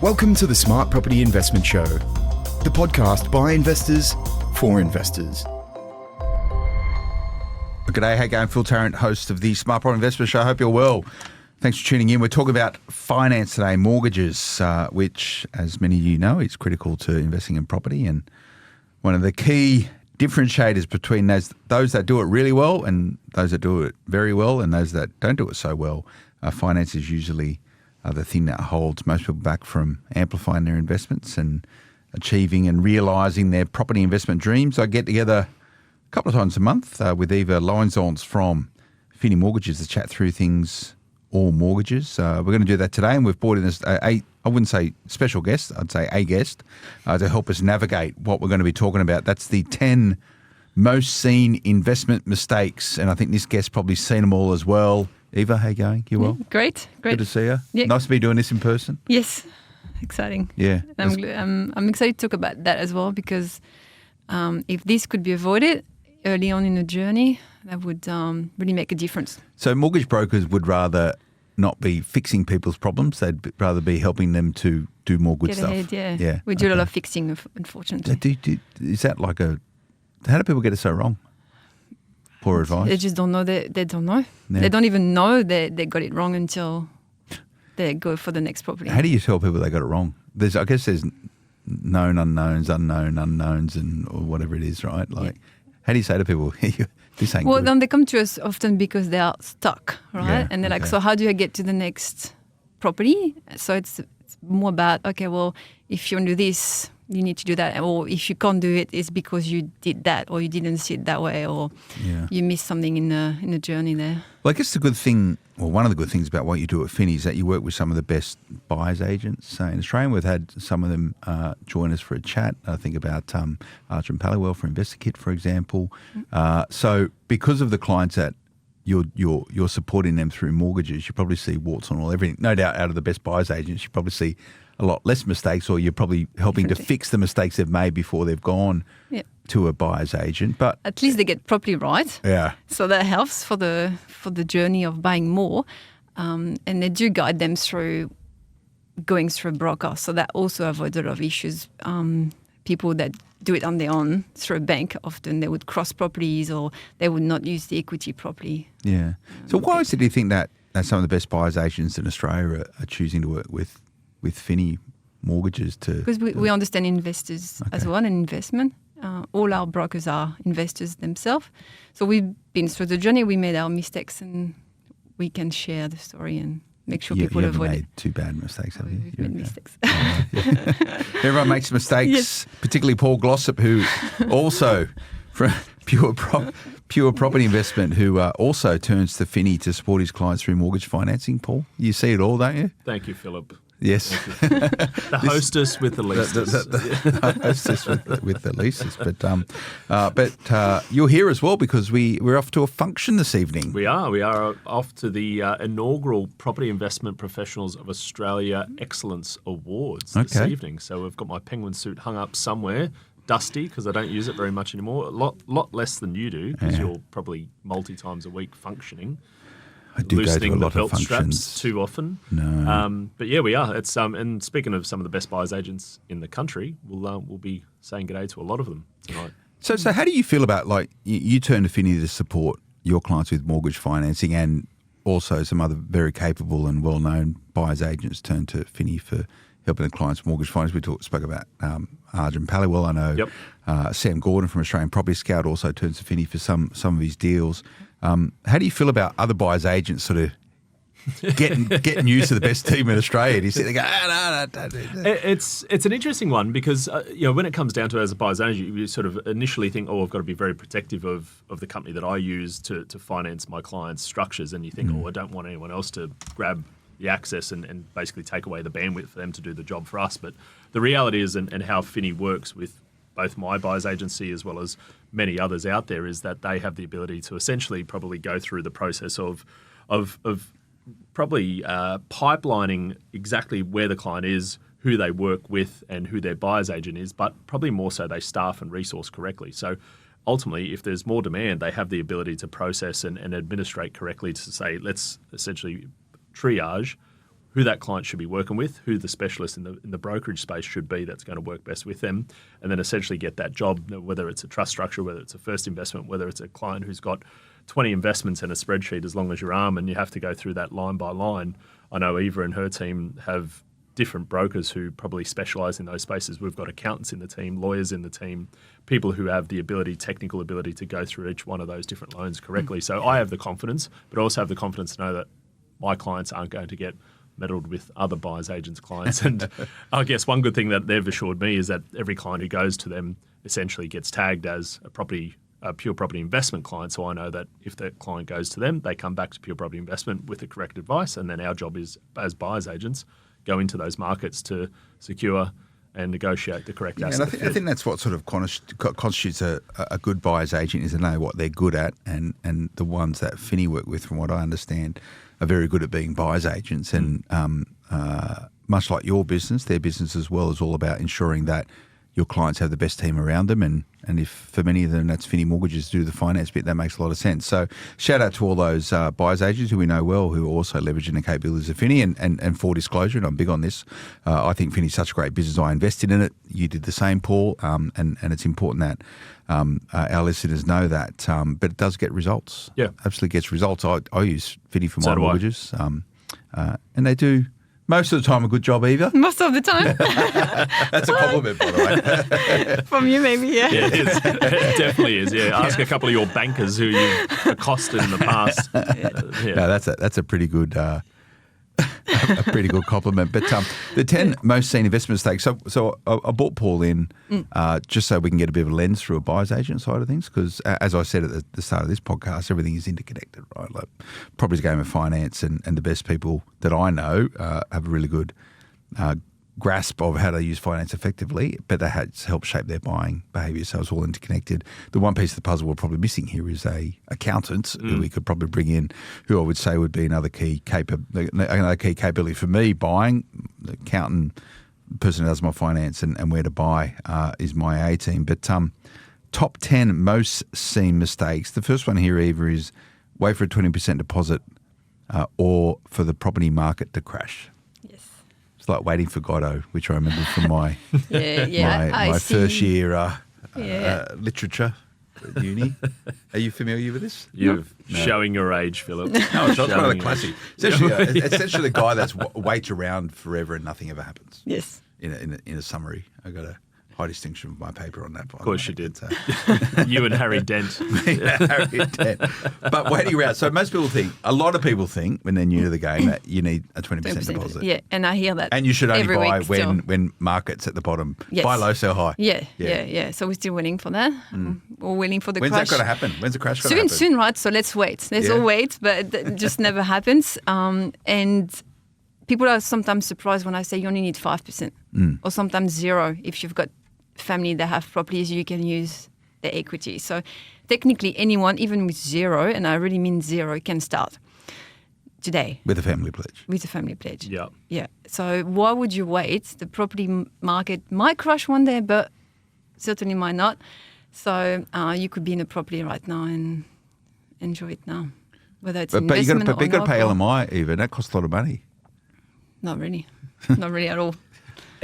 Welcome to the Smart Property Investment Show, the podcast by investors for investors. G'day, how you going? Phil Tarrant, host of the Smart Property Investment Show. I hope you're well. Thanks for tuning in. We're talking about finance today, mortgages, which, as many of you know, is critical to investing in property. And one of the key differentiators between those that do it really well and those that do it very well and those that don't do it so well, finance is usually the thing that holds most people back from amplifying their investments and achieving and realising their property investment dreams. I get together a couple of times a month with Eva Loisance from Finni Mortgages to chat through things, all mortgages. We're going to do that today, and we've brought in I wouldn't say special guest, I'd say a guest, to help us navigate what we're going to be talking about. That's the 10 most seen investment mistakes, and I think this guest's probably seen them all as well. Eva, how you going? You well? Great. Good to see you. Yeah. Nice to be doing this in person. Yes, exciting. Yeah. I'm excited to talk about that as well, because if this could be avoided early on in the journey, that would really make a difference. So mortgage brokers would rather not be fixing people's problems. They'd rather be helping them to do more good Get stuff. ahead, yeah. We do a lot of fixing, unfortunately. Is that like how do people get it so wrong? Poor advice? They just don't know. They don't know. Yeah. They don't even know they got it wrong until they go for the next property. How do you tell people they got it wrong? I guess there's known unknowns, unknown unknowns, or whatever it is, right? Like, how do you say to people, this ain't good? Then they come to us often because they are stuck, right? Yeah, and they're like, okay. so how do I get to the next property? So it's more about, okay, well, if you want to do this, you need to do that. Or if you can't do it, it's because you did that, or you didn't see it that way, or you missed something in the journey there. Well, I guess the good thing, or one of the good things about what you do at Finni is that you work with some of the best buyers agents in Australia. We've had some of them join us for a chat. I think about Tarrant and I for InvestorKit, for example. So because of the clients that you're supporting them through mortgages, you probably see warts on all everything. No doubt, out of the best buyers agents, you probably see a lot less mistakes, or you're probably helping to fix the mistakes they've made before they've gone to a buyer's agent. But at least they get properly right. Yeah. So that helps for the journey of buying more, and they do guide them through going through a broker. So that also avoids a lot of issues. People that do it on their own through a bank, often they would cross properties, or they would not use the equity properly. Yeah. So why is it, do you think that some of the best buyers agents in Australia are choosing to work with Finni Mortgages to... Because we understand investors as well, and investment. All our brokers are investors themselves. So we've been through the journey, we made our mistakes, and we can share the story and make sure people avoid it. You haven't made too bad mistakes, have you? We've made mistakes. Everyone makes mistakes, particularly Paul Glossop, who also, from pure property investment, who also turns to Finni to support his clients through mortgage financing. Paul, you see it all, don't you? Thank you, Philip. Yes. The hostess with the leases. The hostess with the leases. But you're here as well because we're off to a function this evening. We are off to the inaugural Property Investment Professionals of Australia Excellence Awards this evening. So we've got my penguin suit hung up somewhere, dusty because I don't use it very much anymore. A lot less than you do because you're probably multi-times a week functioning. I do go to a lot of belt functions. straps too often. No. But yeah, we are. It's and speaking of some of the best buyers agents in the country, we'll be saying g'day to a lot of them tonight. So how do you feel about, like, you turn to Finni to support your clients with mortgage financing, and also some other very capable and well-known buyers agents turn to Finni for helping the clients mortgage finance. We spoke about Arjun Paliwell. I know Sam Gordon from Australian Property Scout also turns to Finni for some of his deals. How do you feel about other buyers agents sort of getting used to the best team in Australia? Do you sit there and go, no. It's an interesting one because when it comes down to it as a buyer's agent, you sort of initially think, I've got to be very protective of the company that I use to finance my clients' structures, and you think, I don't want anyone else to grab the access and basically take away the bandwidth for them to do the job for us. But the reality is, and how Finni works with both my buyer's agency as well as many others out there, is that they have the ability to essentially probably go through the process of probably pipelining exactly where the client is, who they work with, and who their buyer's agent is, but probably more so they staff and resource correctly. So ultimately, if there's more demand, they have the ability to process and administrate correctly to say, let's essentially triage who that client should be working with, who the specialist in the brokerage space should be that's going to work best with them, and then essentially get that job, whether it's a trust structure, whether it's a first investment, whether it's a client who's got 20 investments in a spreadsheet as long as your arm, and you have to go through that line by line. I know Eva and her team have different brokers who probably specialise in those spaces. We've got accountants in the team, lawyers in the team, people who have the ability, technical ability to go through each one of those different loans correctly. So I have the confidence, but I also have the confidence to know that my clients aren't going to get meddled with other buyers agents' clients. And I guess one good thing that they've assured me is that every client who goes to them essentially gets tagged as a pure property investment client. So I know that if the client goes to them, they come back to pure property investment with the correct advice. And then our job is, as buyers agents, go into those markets to secure and negotiate the correct asset. And I think that's what sort of constitutes a good buyer's agent, is to know what they're good at, and the ones that Finni work with, from what I understand, are very good at being buyer's agents. And much like your business, their business as well is all about ensuring that your clients have the best team around them. And if for many of them that's Finni Mortgages to do the finance bit, that makes a lot of sense. So shout out to all those buyers agents who we know well, who are also leveraging the capabilities of Finni. And for disclosure, and I'm big on this, I think Finni's such a great business. I invested in it. You did the same, Paul. And it's important that our listeners know that. But it does get results. Yeah. Absolutely gets results. I use Finni for my do I. mortgages. And they do most of the time a good job, Eva. Most of the time. That's a compliment, by the way. From you, maybe, yeah. Yeah, it is. It definitely is. Yeah, ask a couple of your bankers who you've accosted in the past. Yeah. No, that's a pretty good a pretty good compliment. But the 10 most seen investment mistakes. So I brought Paul in just so we can get a bit of a lens through a buyer's agent side of things, because as I said at the start of this podcast, everything is interconnected, right? Like property's a game of finance, and the best people that I know have a really good grasp of how to use finance effectively, but that has helped shape their buying behaviour. So it's all interconnected. The one piece of the puzzle we're probably missing here is a accountant who we could probably bring in, who I would say would be another key capability for me. Buying, the accountant, the person who does my finance and where to buy is my A team. But top 10 most seen mistakes. The first one here, Eva, is wait for a 20% deposit or for the property market to crash. It's like waiting for Godot, which I remember from my my first year literature at uni. Are you familiar with this? You're showing your age, Philip. No, it's not one of the classic. Essentially, a guy that's waits around forever and nothing ever happens. Yes. In a summary, I got a high distinction of my paper on that. Of course you did. You and Harry Dent. Harry Dent. But waiting around. So a lot of people think when they're new to the game that you need a 20% deposit. Yeah, and I hear that. And you should only every buy week still. when market's at the bottom. Yes. Buy low, sell high. Yeah. So we're still waiting for that. We're waiting for the crash. When's that going to happen? When's the crash going to happen? Soon, right? So let's wait. Let's all wait, but it just never happens. And people are sometimes surprised when I say you only need 5% or sometimes 0 if you've got family that have properties, you can use the equity. So technically anyone, even with 0, and I really mean 0, can start today. With a family pledge. With a family pledge. Yeah. Yeah. So why would you wait? The property market might crash one day, but certainly might not. So you could be in a property right now and enjoy it now. Whether it's investment or not. But you got to pay LMI, even. That costs a lot of money. Not really. Not really at all.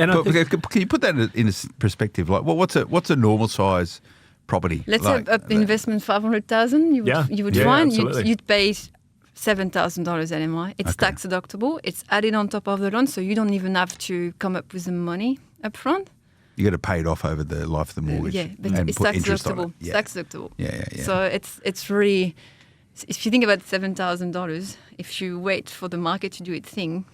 And can you put that in perspective? Like, what's a normal size property? Let's say investment 500,000. You would find you'd pay $7,000 LMI. It's tax deductible. It's added on top of the loan, so you don't even have to come up with the money up front. You got to pay it off over the life of the mortgage. But and it's put tax interest deductible. on it. It's tax deductible. Yeah. So it's really, if you think about $7,000, if you wait for the market to do its thing.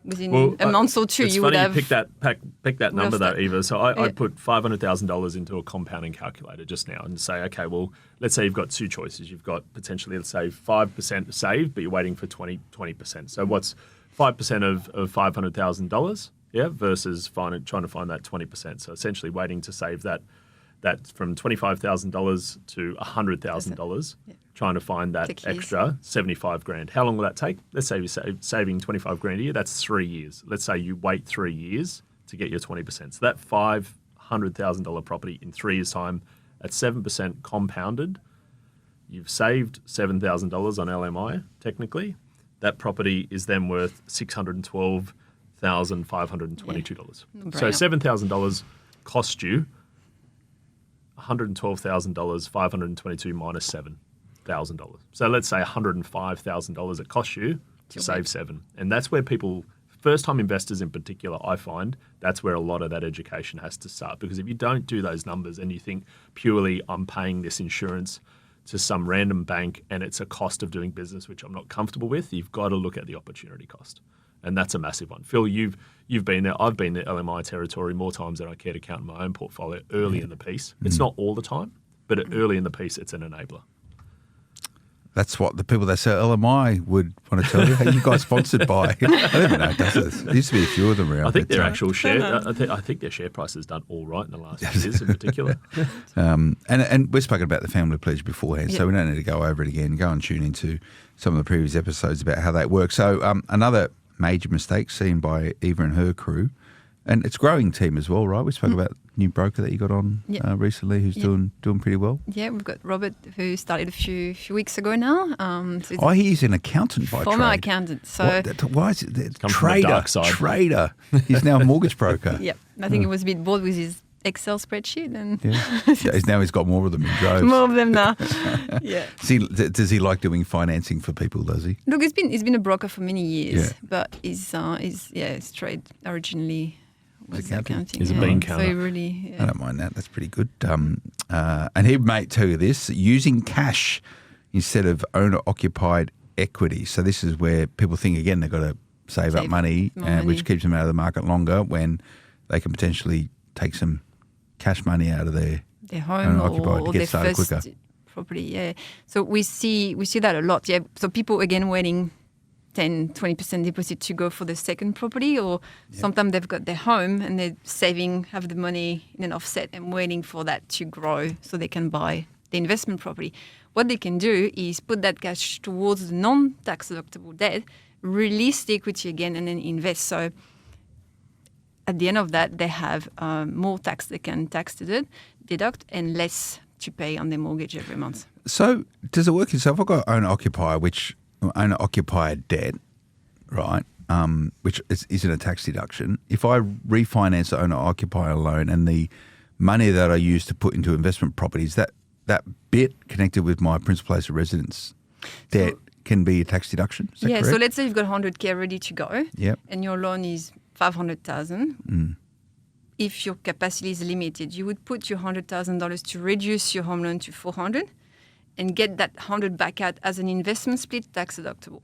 Within a month or two, you would have. Pick that number though, Eva. So I put $500,000 into a compounding calculator just now and say, okay, well, let's say you've got two choices. You've got potentially, let's say, 5% saved, but you're waiting for 20%. So what's 5% of $500,000? Yeah, versus trying to find that 20%. So essentially, waiting to save that from $25,000 to $100,000. Trying to find that extra 75 grand. How long will that take? Let's say you're saving 25 grand a year. That's 3 years. Let's say you wait 3 years to get your 20%. So that $500,000 property in 3 years' time at 7% compounded, you've saved $7,000 on LMI technically. that property is then worth $612,522. So $7,000 cost you $112,522 minus $7,000. So let's say $105,000 it costs you to save $7,000. And that's where people, first-time investors in particular, I find, that's where a lot of that education has to start. Because if you don't do those numbers and you think purely I'm paying this insurance to some random bank and it's a cost of doing business which I'm not comfortable with, you've got to look at the opportunity cost. And that's a massive one. Phil, you've been there. I've been in LMI territory more times than I care to count in my own portfolio early in the piece. It's not all the time, but early in the piece, it's an enabler. That's what the people that sell LMI would want to tell you. Hey, you guys sponsored by? I don't even know. There used to be a few of them around. I think their actual share. I think their share price has done all right in the last few years, in particular. And we've spoken about the family pledge beforehand, so we don't need to go over it again. Go and tune into some of the previous episodes about how that works. So another major mistake seen by Eva and her crew, and it's growing team as well, right? We spoke about new broker that you got on recently, who's doing pretty well. Yeah, we've got Robert, who started a few weeks ago now. So he's an accountant by former trade. Accountant. So why is it Come from the dark side. Trader. He's now a mortgage broker. Yep, I think he was a bit bored with his Excel spreadsheet, and Now he's got more of them in droves. more of them now. Yeah. Does he like doing financing for people? Does he? Look, he's been a broker for many years, but his trade originally was accounting. He's a bean counter. So he really, I don't mind that. That's pretty good. And he may tell you this, using cash instead of owner-occupied equity. So this is where people think, again, they've got to save up money, which keeps them out of the market longer when they can potentially take some cash money out of their home owner-occupied to get their started first quicker. property. Yeah. So we see that a lot. Yeah. So people, again, waiting 10-20% deposit to go for the second property, or sometimes they've got their home and they're saving, have the money in an offset and waiting for that to grow so they can buy the investment property. What they can do is put that cash towards the non-tax deductible debt, release the equity again, and then invest. So at the end of that, they have more tax they can tax deduct and less to pay on their mortgage every month. So does it work? So if I've got owner-occupied debt, right, which isn't a tax deduction, if I refinance the owner-occupier loan and the money that I use to put into investment properties, that bit connected with my principal place of residence debt can be a tax deduction? Is that correct? So let's say you've got 100K ready to go, Yep. and your loan is 500,000. If your capacity is limited, you would put your $100,000 to reduce your home loan to 400 and get that 100 back out as an investment split tax deductible.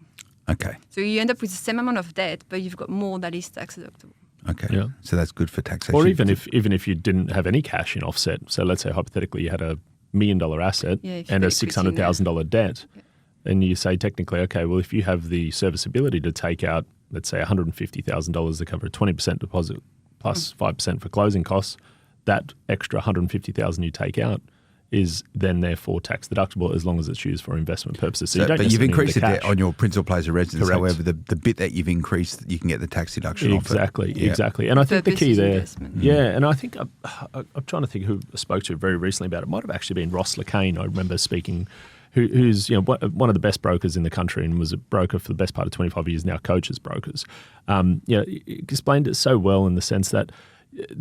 Okay. So you end up with the same amount of debt, but you've got more that is tax deductible. Okay. Yeah. So that's good for taxation. Or even if you didn't have any cash in offset, so let's say hypothetically you had $1 million asset and a $600,000 debt, and you say technically, okay, well, if you have the serviceability to take out, let's say $150,000 to cover a 20% deposit plus 5% for closing costs, that extra $150,000 you take out is then therefore tax deductible as long as it's used for investment purposes. So you don't but you've increased the cash. debt on your principal place of residence. Correct. However, the bit that you've increased, you can get the tax deduction off it. Exactly. And I think the key there, investment. and I think I'm trying to think who I spoke to very recently about it. It might have actually been Ross Lacane. I remember speaking, who's one of the best brokers in the country and was a broker for the best part of 25 years. Now coaches brokers. He explained it so well in the sense that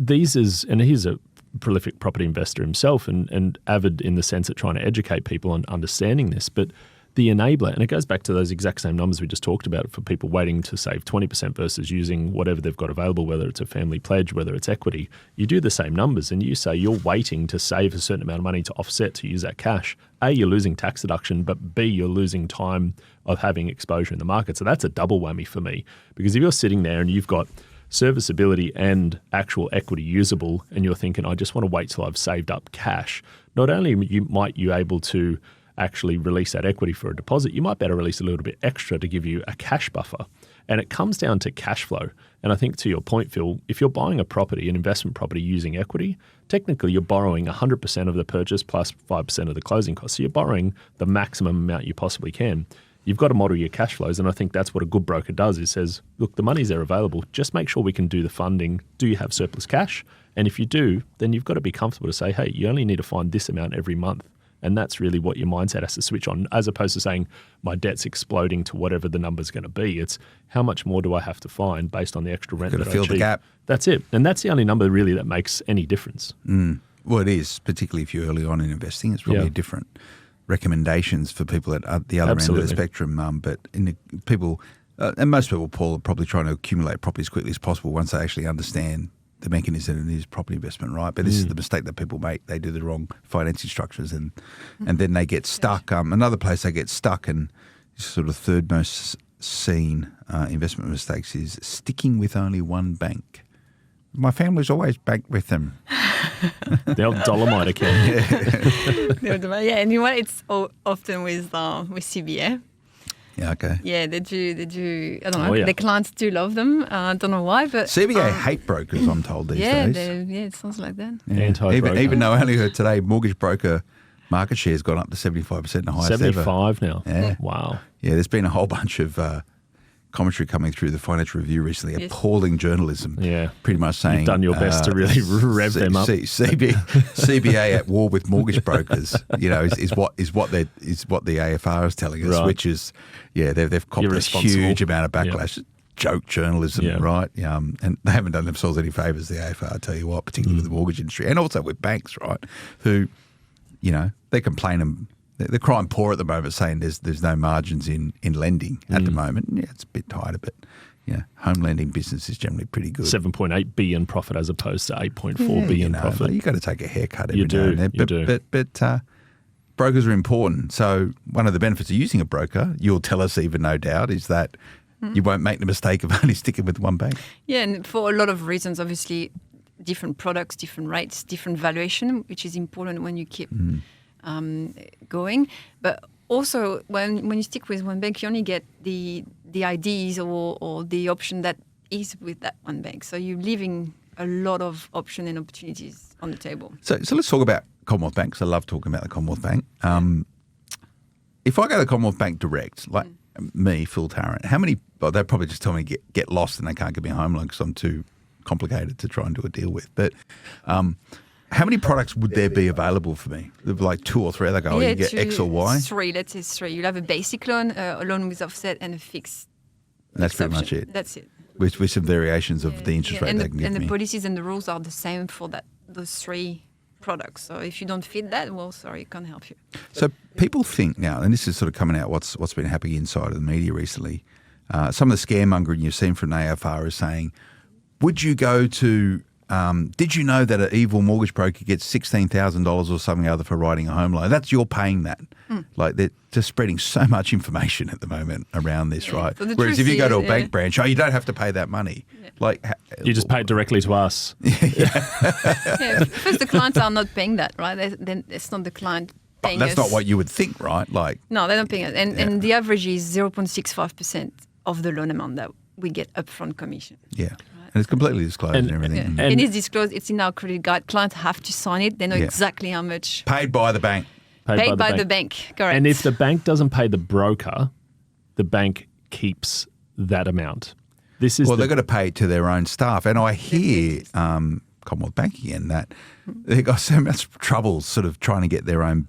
he's a prolific property investor himself and avid in the sense of trying to educate people on understanding this. But the enabler, and it goes back to those exact same numbers we just talked about for people waiting to save 20% versus using whatever they've got available, whether it's a family pledge, whether it's equity. You do the same numbers and you say you're waiting to save a certain amount of money to offset to use that cash. A, you're losing tax deduction, but B, you're losing time of having exposure in the market. So that's a double whammy for me, because if you're sitting there and you've got serviceability and actual equity usable, and you're thinking, I just want to wait till I've saved up cash, not only might you able to actually release that equity for a deposit, you might better release a little bit extra to give you a cash buffer. And it comes down to cash flow. And I think to your point, Phil, if you're buying a property, an investment property using equity, technically you're borrowing 100% of the purchase plus 5% of the closing costs. So you're borrowing the maximum amount you possibly can. You've got to model your cash flows, and I think that's what a good broker does. It says, look, the money's there available. Just make sure we can do the funding. Do you have surplus cash? And if you do, then you've got to be comfortable to say, hey, you only need to find this amount every month. And that's really what your mindset has to switch on, as opposed to saying my debt's exploding to whatever the number's going to be. It's how much more do I have to find based on the extra rent that I fill achieve. the gap. That's it. And that's the only number really that makes any difference. Well, it is, particularly if you're early on in investing. It's probably different recommendations for people at the other end of the spectrum. But people, and most people, Paul, are probably trying to accumulate property as quickly as possible once they actually understand the mechanism that is property investment, right? But this is the mistake that people make. They do the wrong financing structures and then they get stuck. Another place they get stuck, and sort of third most seen investment mistakes, is sticking with only one bank. My family's always banked with them. The old Dolomite account. And you know what? It's often with CBA. Yeah, okay. Yeah, they do. I don't know. Oh, yeah. The clients do love them. I don't know why, but CBA hate brokers, I'm told these days. It sounds like that. Yeah. Anti-broker. Even though I only heard today, mortgage broker market share has gone up to 75%, the highest 75 ever. now. Yeah. Wow. Yeah, there's been a whole bunch of commentary coming through the Financial Review recently, appalling journalism. Yeah. Pretty much saying... You've done your best to really rev them up. CBA at war with mortgage brokers, is what the AFR is telling us, which is, they've copped a huge amount of backlash. Yep. Joke journalism, right? And they haven't done themselves any favours, the AFR, I tell you what, particularly with the mortgage industry and also with banks, right, who, they complain and they're crying poor at the moment, saying there's no margins in lending at the moment. Yeah, it's a bit tighter, but home lending business is generally pretty good. 7.8 billion profit as opposed to 8.4 billion profit. You've got to take a haircut every You do. now and then. But brokers are important. So one of the benefits of using a broker, you'll tell us, even no doubt, is that you won't make the mistake of only sticking with one bank. Yeah, and for a lot of reasons, obviously, different products, different rates, different valuation, which is important when you keep going. But also, when you stick with one bank, you only get the ideas or the option that is with that one bank. So you're leaving a lot of option and opportunities on the table. So let's talk about Commonwealth Bank, because I love talking about the Commonwealth Bank. If I go to the Commonwealth Bank direct, like me, Phil Tarrant, how many, well, they'll probably just tell me get lost and they can't give me a home loan because I'm too complicated to try and do a deal with. But how many products would there be available for me? There'd be like 2 or 3. They go, you get X or Y? 3, let's say 3. You'll have a basic loan, a loan with offset, and a fixed. And that's pretty much it. That's it. With some variations of the interest rate they can give and me. the policies and the rules are the same for those 3 products. So if you don't fit that, well, sorry, can't help you. So people think now, and this is sort of coming out what's been happening inside of the media recently, some of the scaremongering you've seen from AFR is saying, would you go to, did you know that an evil mortgage broker gets $16,000 or something other for writing a home loan? You're paying that. Like they're just spreading so much information at the moment around this, right? So whereas if you go to a bank branch, you don't have to pay that money. Yeah. Like you just pay it directly to us. First, the clients are not paying that, right? Then it's not the client paying that's us. not what you would think, right? Like no, they're not paying us. And the average is 0.65% of the loan amount that we get upfront commission. Yeah. And it's completely disclosed and everything. Yeah. And it's disclosed. It's in our credit guide. Clients have to sign it. They know exactly how much. Paid by the bank. Paid by the bank. Correct. And if the bank doesn't pay the broker, the bank keeps that amount. This is they've got to pay it to their own staff. And I hear Commonwealth Bank again that they've got so much trouble sort of trying to get their own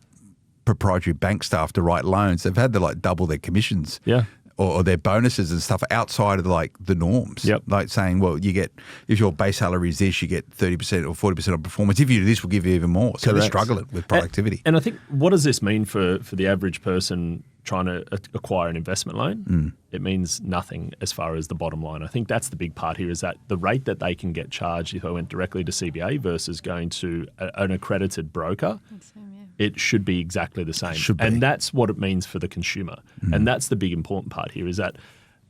proprietary bank staff to write loans. They've had to double their commissions. Yeah. Or their bonuses and stuff outside of the norms. Yep. Like saying, well, you get, if your base salary is this, you get 30% or 40% on performance. If you do this, we'll give you even more. So they're struggling with productivity. And I think, what does this mean for the average person trying to acquire an investment loan? It means nothing as far as the bottom line. I think that's the big part here, is that the rate that they can get charged if I went directly to CBA versus going to an accredited broker, it should be exactly the same. And that's what it means for the consumer. And that's the big important part here, is that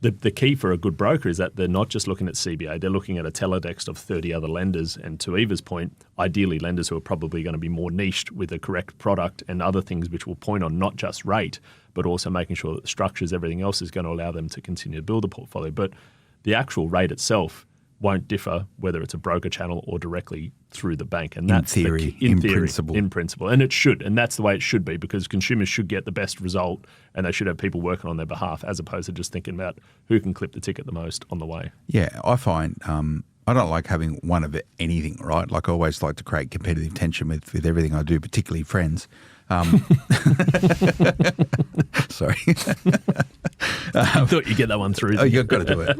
the key for a good broker is that they're not just looking at CBA, they're looking at a teletext of 30 other lenders. And to Eva's point, ideally lenders who are probably going to be more niched with a correct product and other things which will point on not just rate, but also making sure that the structures, everything else is going to allow them to continue to build a portfolio. But the actual rate itself won't differ whether it's a broker channel or directly through the bank. And that's in theory, in principle. And it should. And that's the way it should be, because consumers should get the best result and they should have people working on their behalf, as opposed to just thinking about who can clip the ticket the most on the way. Yeah, I find I don't like having one of anything, right? Like I always like to create competitive tension with everything I do, particularly friends. Sorry. I thought you'd get that one through. Oh, you've got to do it.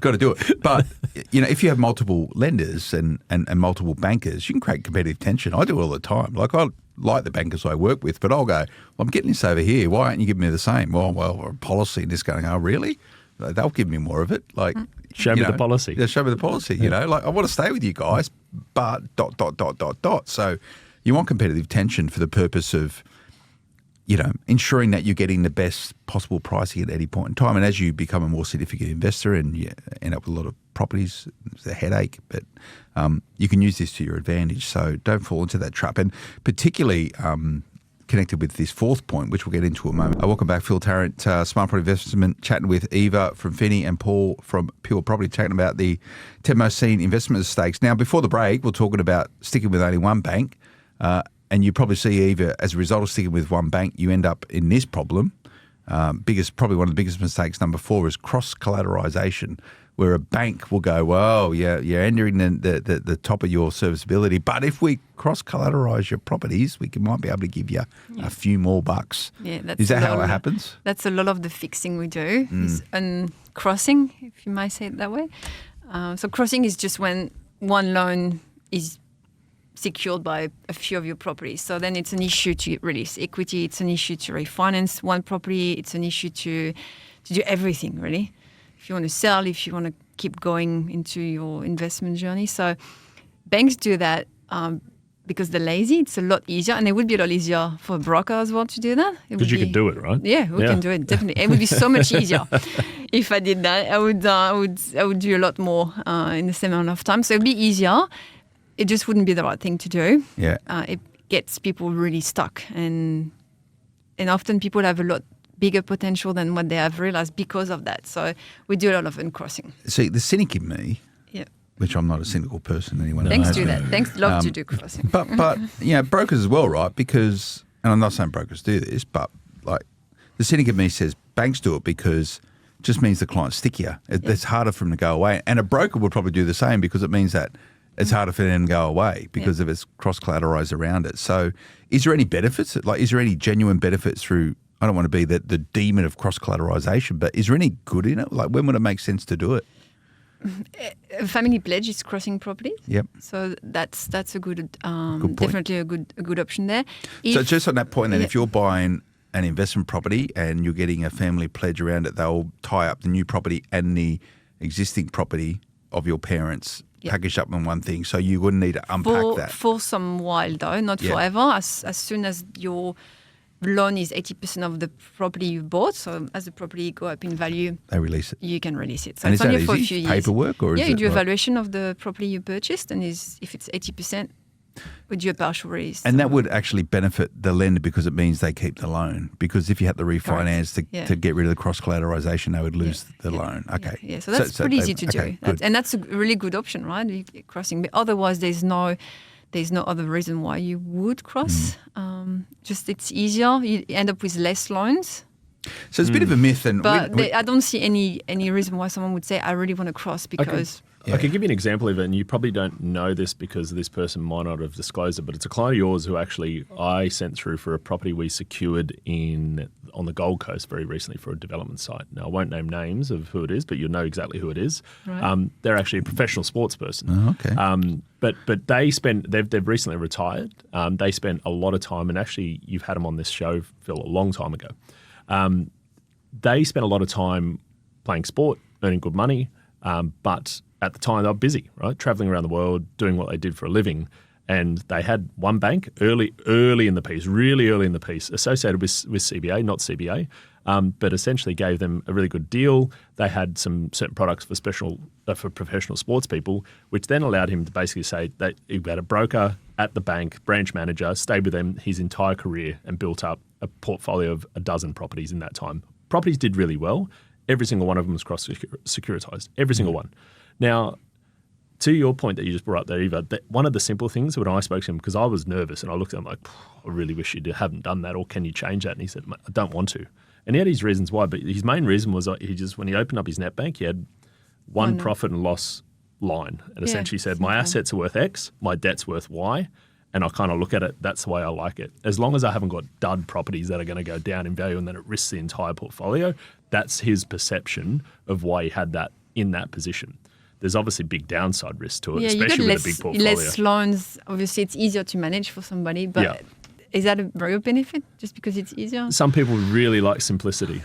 Got to do it. But, if you have multiple lenders and multiple bankers, you can create competitive tension. I do it all the time. Like, I like the bankers I work with, but I'll go, well, I'm getting this over here. Why aren't you giving me the same? Well, policy and this going, oh, really? They'll give me more of it. Like, show me the policy. Yeah, show me the policy. Like, I want to stay with you guys, but ... So you want competitive tension for the purpose of, ensuring that you're getting the best possible pricing at any point in time. And as you become a more significant investor and you end up with a lot of properties, it's a headache, but you can use this to your advantage. So don't fall into that trap. And particularly connected with this fourth point, which we'll get into in a moment. Welcome back, Phil Tarrant, Smart Property Investment, chatting with Eva from Finni and Paul from Pure Property, chatting about the 10 most seen investment mistakes. Now, before the break, we're talking about sticking with only one bank. And you probably see, Eva, as a result of sticking with one bank, you end up in this problem. Probably one of the biggest mistakes, number 4, is cross-collateralisation, where a bank will go, well, you're entering the top of your serviceability, but if we cross-collateralise your properties, might be able to give you a few more bucks. Yeah, is that how it happens? That's a lot of the fixing we do, is crossing, if you might say it that way. So crossing is just when one loan is secured by a few of your properties. So then it's an issue to release equity. It's an issue to refinance one property. It's an issue to do everything, really. If you want to sell, if you want to keep going into your investment journey. So banks do that because they're lazy. It's a lot easier, and it would be a lot easier for a broker as well to do that. Because you can do it, right? Yeah, we can do it, definitely. It would be so much easier if I did that. I would do a lot more in the same amount of time. So it would be easier. It just wouldn't be the right thing to do. Yeah. It gets people really stuck, and often people have a lot bigger potential than what they have realized because of that. So we do a lot of uncrossing. See, the cynic in me, which I'm not a cynical person, anyone. Thanks do that. Thanks love to do crossing. But brokers as well, right? Because, and I'm not saying brokers do this, but like the cynic in me says banks do it because it just means the client's stickier. It's harder for them to go away. And a broker would probably do the same because it means that it's harder for them to go away because of its cross-collateralised around it. So is there any benefits? Like, is there any genuine benefits through, I don't want to be the demon of cross-collateralisation, but is there any good in it? Like, when would it make sense to do it? A family pledge is crossing property. Yep. So that's a good point. Definitely a good option there. So just on that point then, if you're buying an investment property and you're getting a family pledge around it, they'll tie up the new property and the existing property of your parents packaged up in one thing, so you wouldn't need to unpack that. For some while though, not forever. As soon as your loan is 80% of the property you bought, so as the property go up in value, they release it. You can release it. So and it's is only that for easy? a few years. Paperwork, or you is it do evaluation of the property you purchased, and if it's 80%, we do a partial release. And that would actually benefit the lender because it means they keep the loan. Because if you had to refinance to get rid of the cross-collateralisation, they would lose the loan. Okay. Yeah, so that's pretty easy to do. And that's a really good option, right? Crossing. But otherwise, there's no other reason why you would cross. Just it's easier. You end up with less loans. So it's a bit of a myth. But I don't see any reason why someone would say, I really want to cross because... I can give you an example of it, and you probably don't know this because this person might not have disclosed it, but it's a client of yours who actually I sent through for a property we secured on the Gold Coast very recently for a development site. Now, I won't name names of who it is, but you'll know exactly who it is. Right. They're actually a professional sports person. Oh, okay. But they've recently retired. They spent a lot of time, and actually you've had them on this show, Phil, a long time ago. They spent a lot of time playing sport, earning good money, but at the time they were busy, right? Traveling around the world, doing what they did for a living. And they had one bank really early in the piece, associated with CBA, not CBA, but essentially gave them a really good deal. They had some certain products for professional sports people, which then allowed him to basically say that he had a broker at the bank, branch manager, stayed with them his entire career and built up a portfolio of a dozen properties in that time. Properties did really well. Every single one of them was cross-securitized, every single one. Now, to your point that you just brought up there, Eva, one of the simple things when I spoke to him, because I was nervous and I looked at him like, I really wish you haven't done that, or can you change that? And he said, I don't want to. And he had his reasons why, but his main reason was when he opened up his net bank, he had one profit and loss line and essentially said, my assets are worth X, my debt's worth Y, and I kind of look at it, that's the way I like it. As long as I haven't got dud properties that are going to go down in value and then it risks the entire portfolio, that's his perception of why he had that in that position. There's obviously big downside risk to it, especially with a big portfolio. Less loans, obviously it's easier to manage for somebody, but is that a real benefit just because it's easier? Some people really like simplicity.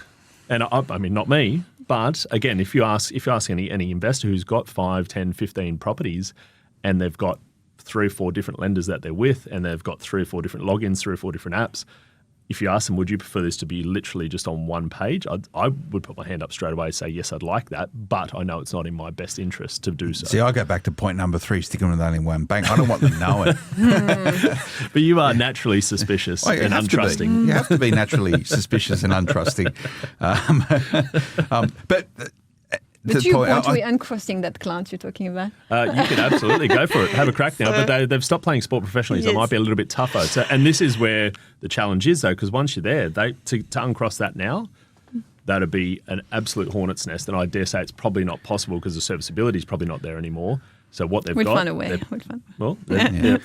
And I mean, not me, but again, if you ask any investor who's got 5, 10, 15 properties and they've got 3 or 4 different lenders that they're with and they've got 3 or 4 different logins, 3 or 4 different apps, if you ask them, would you prefer this to be literally just on one page? I would put my hand up straight away and say, yes, I'd like that, but I know it's not in my best interest to do so. See, I go back to point number 3, sticking with only one bank. I don't want them knowing. But you are naturally suspicious and untrusting. You have to be naturally suspicious and untrusting. But you want to be uncrossing that client you're talking about? You can absolutely go for it. Have a crack now. But they've stopped playing sport professionally, so it might be a little bit tougher. So, and this is where the challenge is, though, because once you're there, to uncross that now, that'd be an absolute hornet's nest. And I dare say it's probably not possible because the serviceability is probably not there anymore. So what they've got... We'll find a way. Well,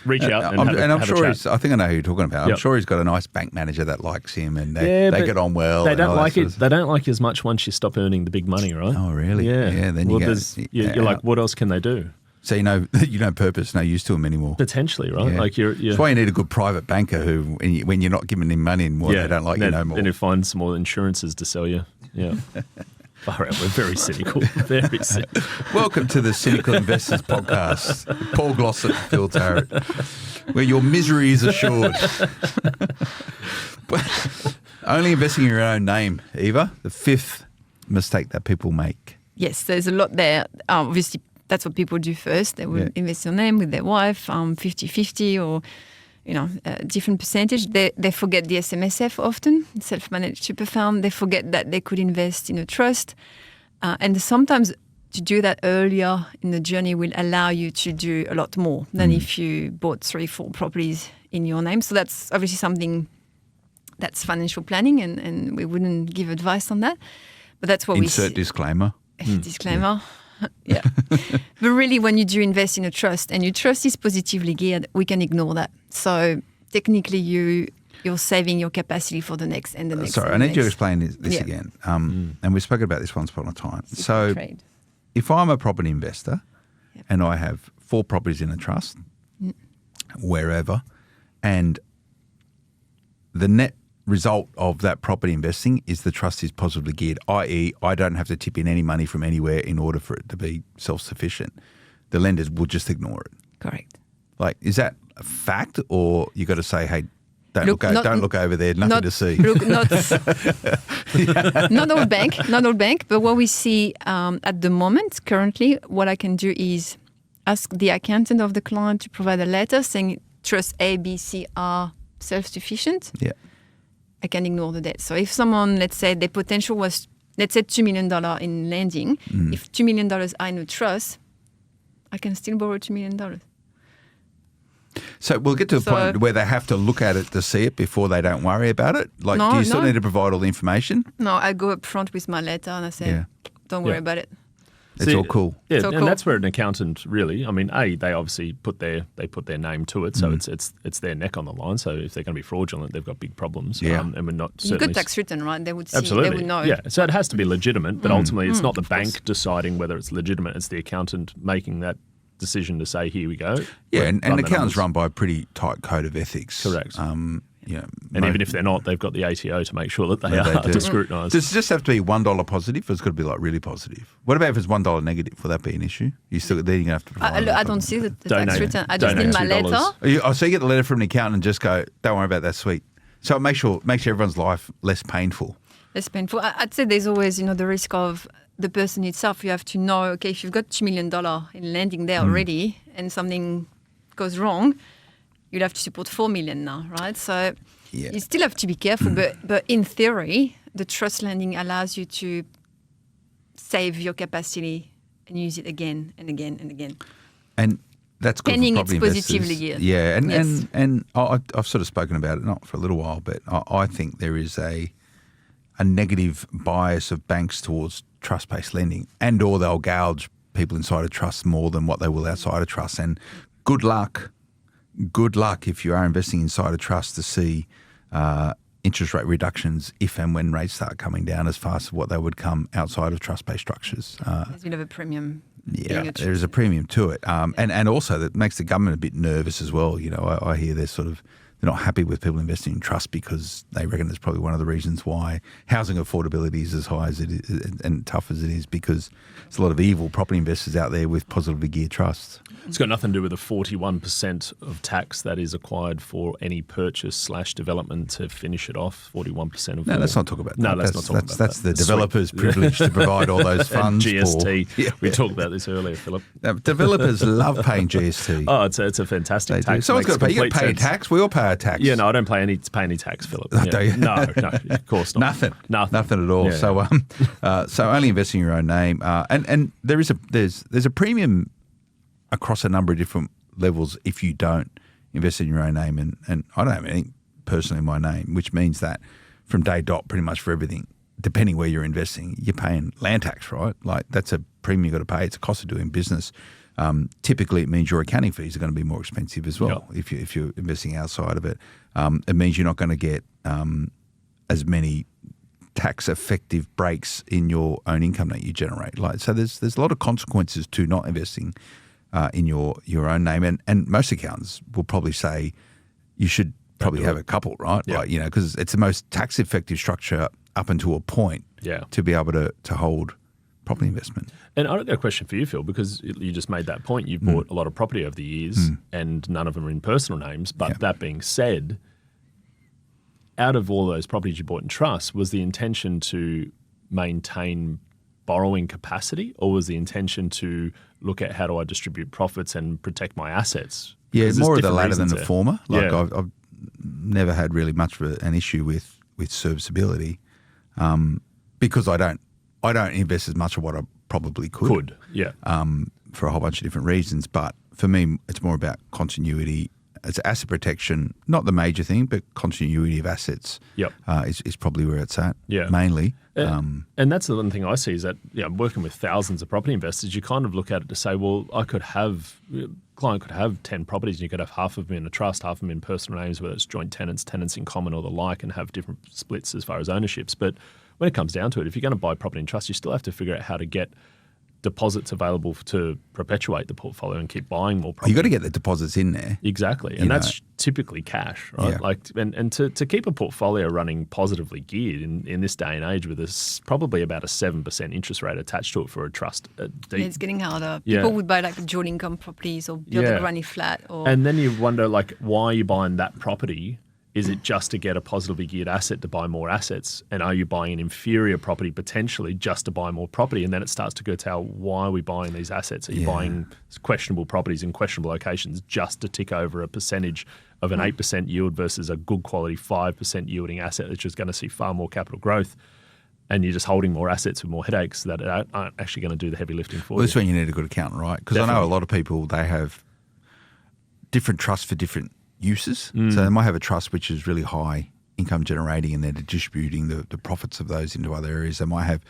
reach out and I'm have sure a chat. I think I know who you're talking about. I'm sure he's got a nice bank manager that likes him and they get on well. They don't like it. They don't like you as much once you stop earning the big money, right? Oh, really? Yeah. Then you're like, what else can they do? So you know purpose, no use to him anymore. Potentially, right? Yeah. Like you're That's why you need a good private banker who, when you're not giving him money anymore, they don't like you no more. And you find some more insurances to sell you. Yeah. All right, we're very cynical. Very cynical. Welcome to the Cynical Investors Podcast. Paul Glossop, Phil Tarrant, where your misery is assured. Only investing in your own name, Eva, the 5th mistake that people make. Yes, there's a lot there. Obviously, that's what people do first. They will invest in their name with their wife, 50-50 or different percentage. They forget the SMSF often, self-managed super fund. They forget that they could invest in a trust. And sometimes to do that earlier in the journey will allow you to do a lot more than if you bought 3-4 properties in your name. So that's obviously something that's financial planning and we wouldn't give advice on that. But that's what Insert disclaimer. Disclaimer. Yeah. But really, when you do invest in a trust and your trust is positively geared, we can ignore that. So technically, you're saving your capacity for the next and the next. Sorry, I need you to explain this again. And we've spoken about this once upon a time. So if I'm a property investor and I have 4 properties in a trust, wherever, and the net result of that property investing is the trust is positively geared, i.e. I don't have to tip in any money from anywhere in order for it to be self-sufficient. The lenders will just ignore it. Correct. Like, is that a fact or you got to say, hey, don't look over there, nothing to see? Look, not all bank, but what we see at the moment, currently, what I can do is ask the accountant of the client to provide a letter saying trust A, B, C are self-sufficient. Yeah. I can ignore the debt. So if someone, let's say their potential was, let's say $2 million in lending, if $2 million are in a trust, I can still borrow $2 million. So we'll get to a point where they have to look at it to see it before they don't worry about it? Like, do you still need to provide all the information? No, I go up front with my letter and I say, don't worry about it. It's all cool. Yeah, and that's where an accountant really, I mean, they obviously put their name to it, so it's their neck on the line. So if they're going to be fraudulent, they've got big problems. Yeah. And we're not You've got tax return, right? They would see, absolutely. They would know. Yeah, so it has to be legitimate, but ultimately it's not the bank deciding whether it's legitimate. It's the accountant making that decision to say, here we go. Yeah, and accountants run by a pretty tight code of ethics. Correct. And even if they're not, they've got the ATO to make sure that they are to scrutinise. Does it just have to be $1 positive, or it's got to be like really positive? What about if it's $1 negative? Will that be an issue? Then you're going to have to provide. I don't see the tax return. I just need my $2. letter. So you get the letter from the accountant and just go, don't worry about that, sweet. So it makes everyone's life less painful. Less painful. I'd say there's always, the risk of the person itself. You have to know, okay, if you've got $2 million in lending there already and something goes wrong, you'll have to support 4 million now, right? So you still have to be careful, but in theory, the trust lending allows you to save your capacity and use it again and again and again. And that's good pending for property it's investors. positively geared. Yeah, and I've sort of spoken about it, not for a little while, but I think there is a negative bias of banks towards trust-based lending, and or they'll gouge people inside a trust more than what they will outside a trust. And good luck good luck if you are investing inside a trust to see interest rate reductions if and when rates start coming down as fast as what they would come outside of trust-based structures. There's a bit of a premium. Yeah, there is a premium to it. And also that makes the government a bit nervous as well. You know, I hear they're not happy with people investing in trust because they reckon it's probably one of the reasons why housing affordability is as high as it is and tough as it is, because there's a lot of evil property investors out there with positively geared trusts. It's got nothing to do with the 41% of tax that is acquired for any purchase/development to finish it off. 41% of. No, let's not talk about that. No, let's not talk about that. That's the developer's privilege to provide all those funds. And GST. Yeah. We talked about this earlier, Philip. Developers love paying GST. Oh, it's a fantastic tax. Someone's got to pay. You got to pay sense. tax. We all pay our tax. Yeah, no, I don't pay any tax, Philip. Oh, do you? No, of course not. Nothing at all. Yeah. So only investing in your own name, and there's a premium across a number of different levels if you don't invest in your own name, and I don't have anything personally in my name, which means that from day dot, pretty much for everything, depending where you're investing, you're paying land tax, right? Like that's a premium you've got to pay. It's a cost of doing business. Typically, it means your accounting fees are going to be more expensive as well if you're investing outside of it. It means you're not going to get as many tax effective breaks in your own income that you generate. Like so, there's a lot of consequences to not investing in your own name, and most accountants will probably say you should probably have a couple, right? Yeah. Like because it's the most tax effective structure up until a point. Yeah. To be able to hold property investment. And I've got a question for you, Phil, because you just made that point. You've bought a lot of property over the years, and none of them are in personal names. But that being said, out of all those properties you bought in trust, was the intention to maintain borrowing capacity, or was the intention to look at how do I distribute profits and protect my assets? Yeah, more of the latter than the there. former. Like Yeah. I've never had really much of an issue with serviceability because I don't invest as much of what I probably could. Yeah. For a whole bunch of different reasons. But for me, it's more about continuity. It's asset protection, not the major thing, but continuity of assets. Yep. Is probably where it's at. Yeah. Mainly. And that's the one thing I see is that working with thousands of property investors, you kind of look at it to say, well, client could have 10 properties and you could have half of them in a trust, half of them in personal names, whether it's joint tenants, tenants in common or the like, and have different splits as far as ownerships. But when it comes down to it, if you're going to buy property in trust, you still have to figure out how to get deposits available to perpetuate the portfolio and keep buying more property. You've got to get the deposits in there. Exactly. And that's typically cash, right? Yeah. Like, and to keep a portfolio running positively geared in this day and age with probably about a 7% interest rate attached to it for a trust. It's getting harder. Yeah. People would buy like joint income properties or build a granny flat. And then you wonder, like, why are you buying that property? Is it just to get a positively geared asset to buy more assets? And are you buying an inferior property potentially just to buy more property? And then it starts to curtail, why are we buying these assets? Are you buying questionable properties in questionable locations just to tick over a percentage of an 8% yield versus a good quality 5% yielding asset that's just going to see far more capital growth? And you're just holding more assets with more headaches that aren't actually going to do the heavy lifting for you. Well, that's when you need a good accountant, right? Because I know a lot of people, they have different trusts for different uses. So they might have a trust which is really high income generating and they're distributing the profits of those into other areas. They might have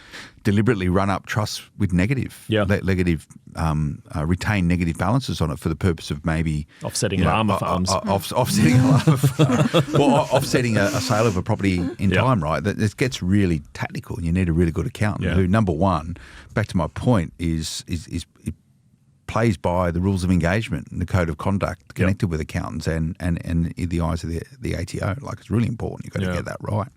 deliberately run up trusts with negative retain negative balances on it for the purpose of maybe offsetting llama farms. Offsetting a llama farm. Or offsetting a sale of a property in time, right? That gets really tactical and you need a really good accountant who, number one, back to my point, is it plays by the rules of engagement and the code of conduct connected with accountants and in the eyes of the ATO. Like, it's really important. You've got to get that right.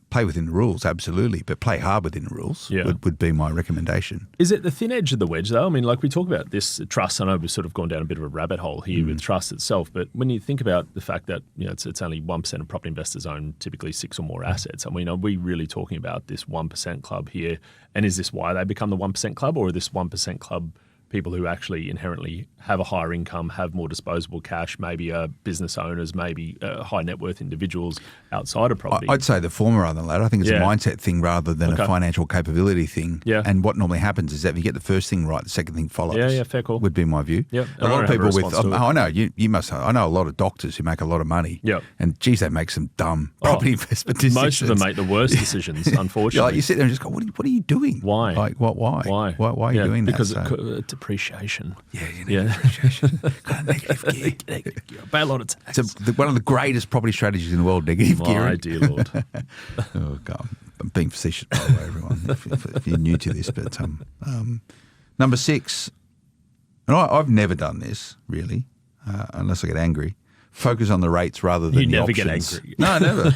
Play within the rules, absolutely, but play hard within the rules would be my recommendation. Is it the thin edge of the wedge, though? I mean, like we talk about this trust. I know we've sort of gone down a bit of a rabbit hole here with trust itself, but when you think about the fact that it's only 1% of property investors own typically 6 or more assets, I mean, are we really talking about this 1% club here? And is this why they become the 1% club, or this 1% club people who actually inherently have a higher income, have more disposable cash, maybe are business owners, maybe high net worth individuals outside of property? I'd say the former rather than the latter. I think it's a mindset thing rather than a financial capability thing. Yeah. And what normally happens is that if you get the first thing right, the second thing follows. Yeah, fair call. Would be my view. Yeah. A lot of people I know, you must, I know a lot of doctors who make a lot of money. Yeah. And geez, they make some dumb property investment decisions. Most of them make the worst decisions, unfortunately. You sit there and just go, what are you doing? Why? Like, why? Why? Why are you doing that? Because depreciation. Yeah, you need depreciation. Kind of negative gear. Pay a lot of tax. It's one of the greatest property strategies in the world, negative gearing. My dear Lord. Oh, God. I'm being facetious, by the way, everyone, if you're new to this. But number 6, and I've never done this, really, unless I get angry. Focus on the rates rather than the options. You never get angry. No, never.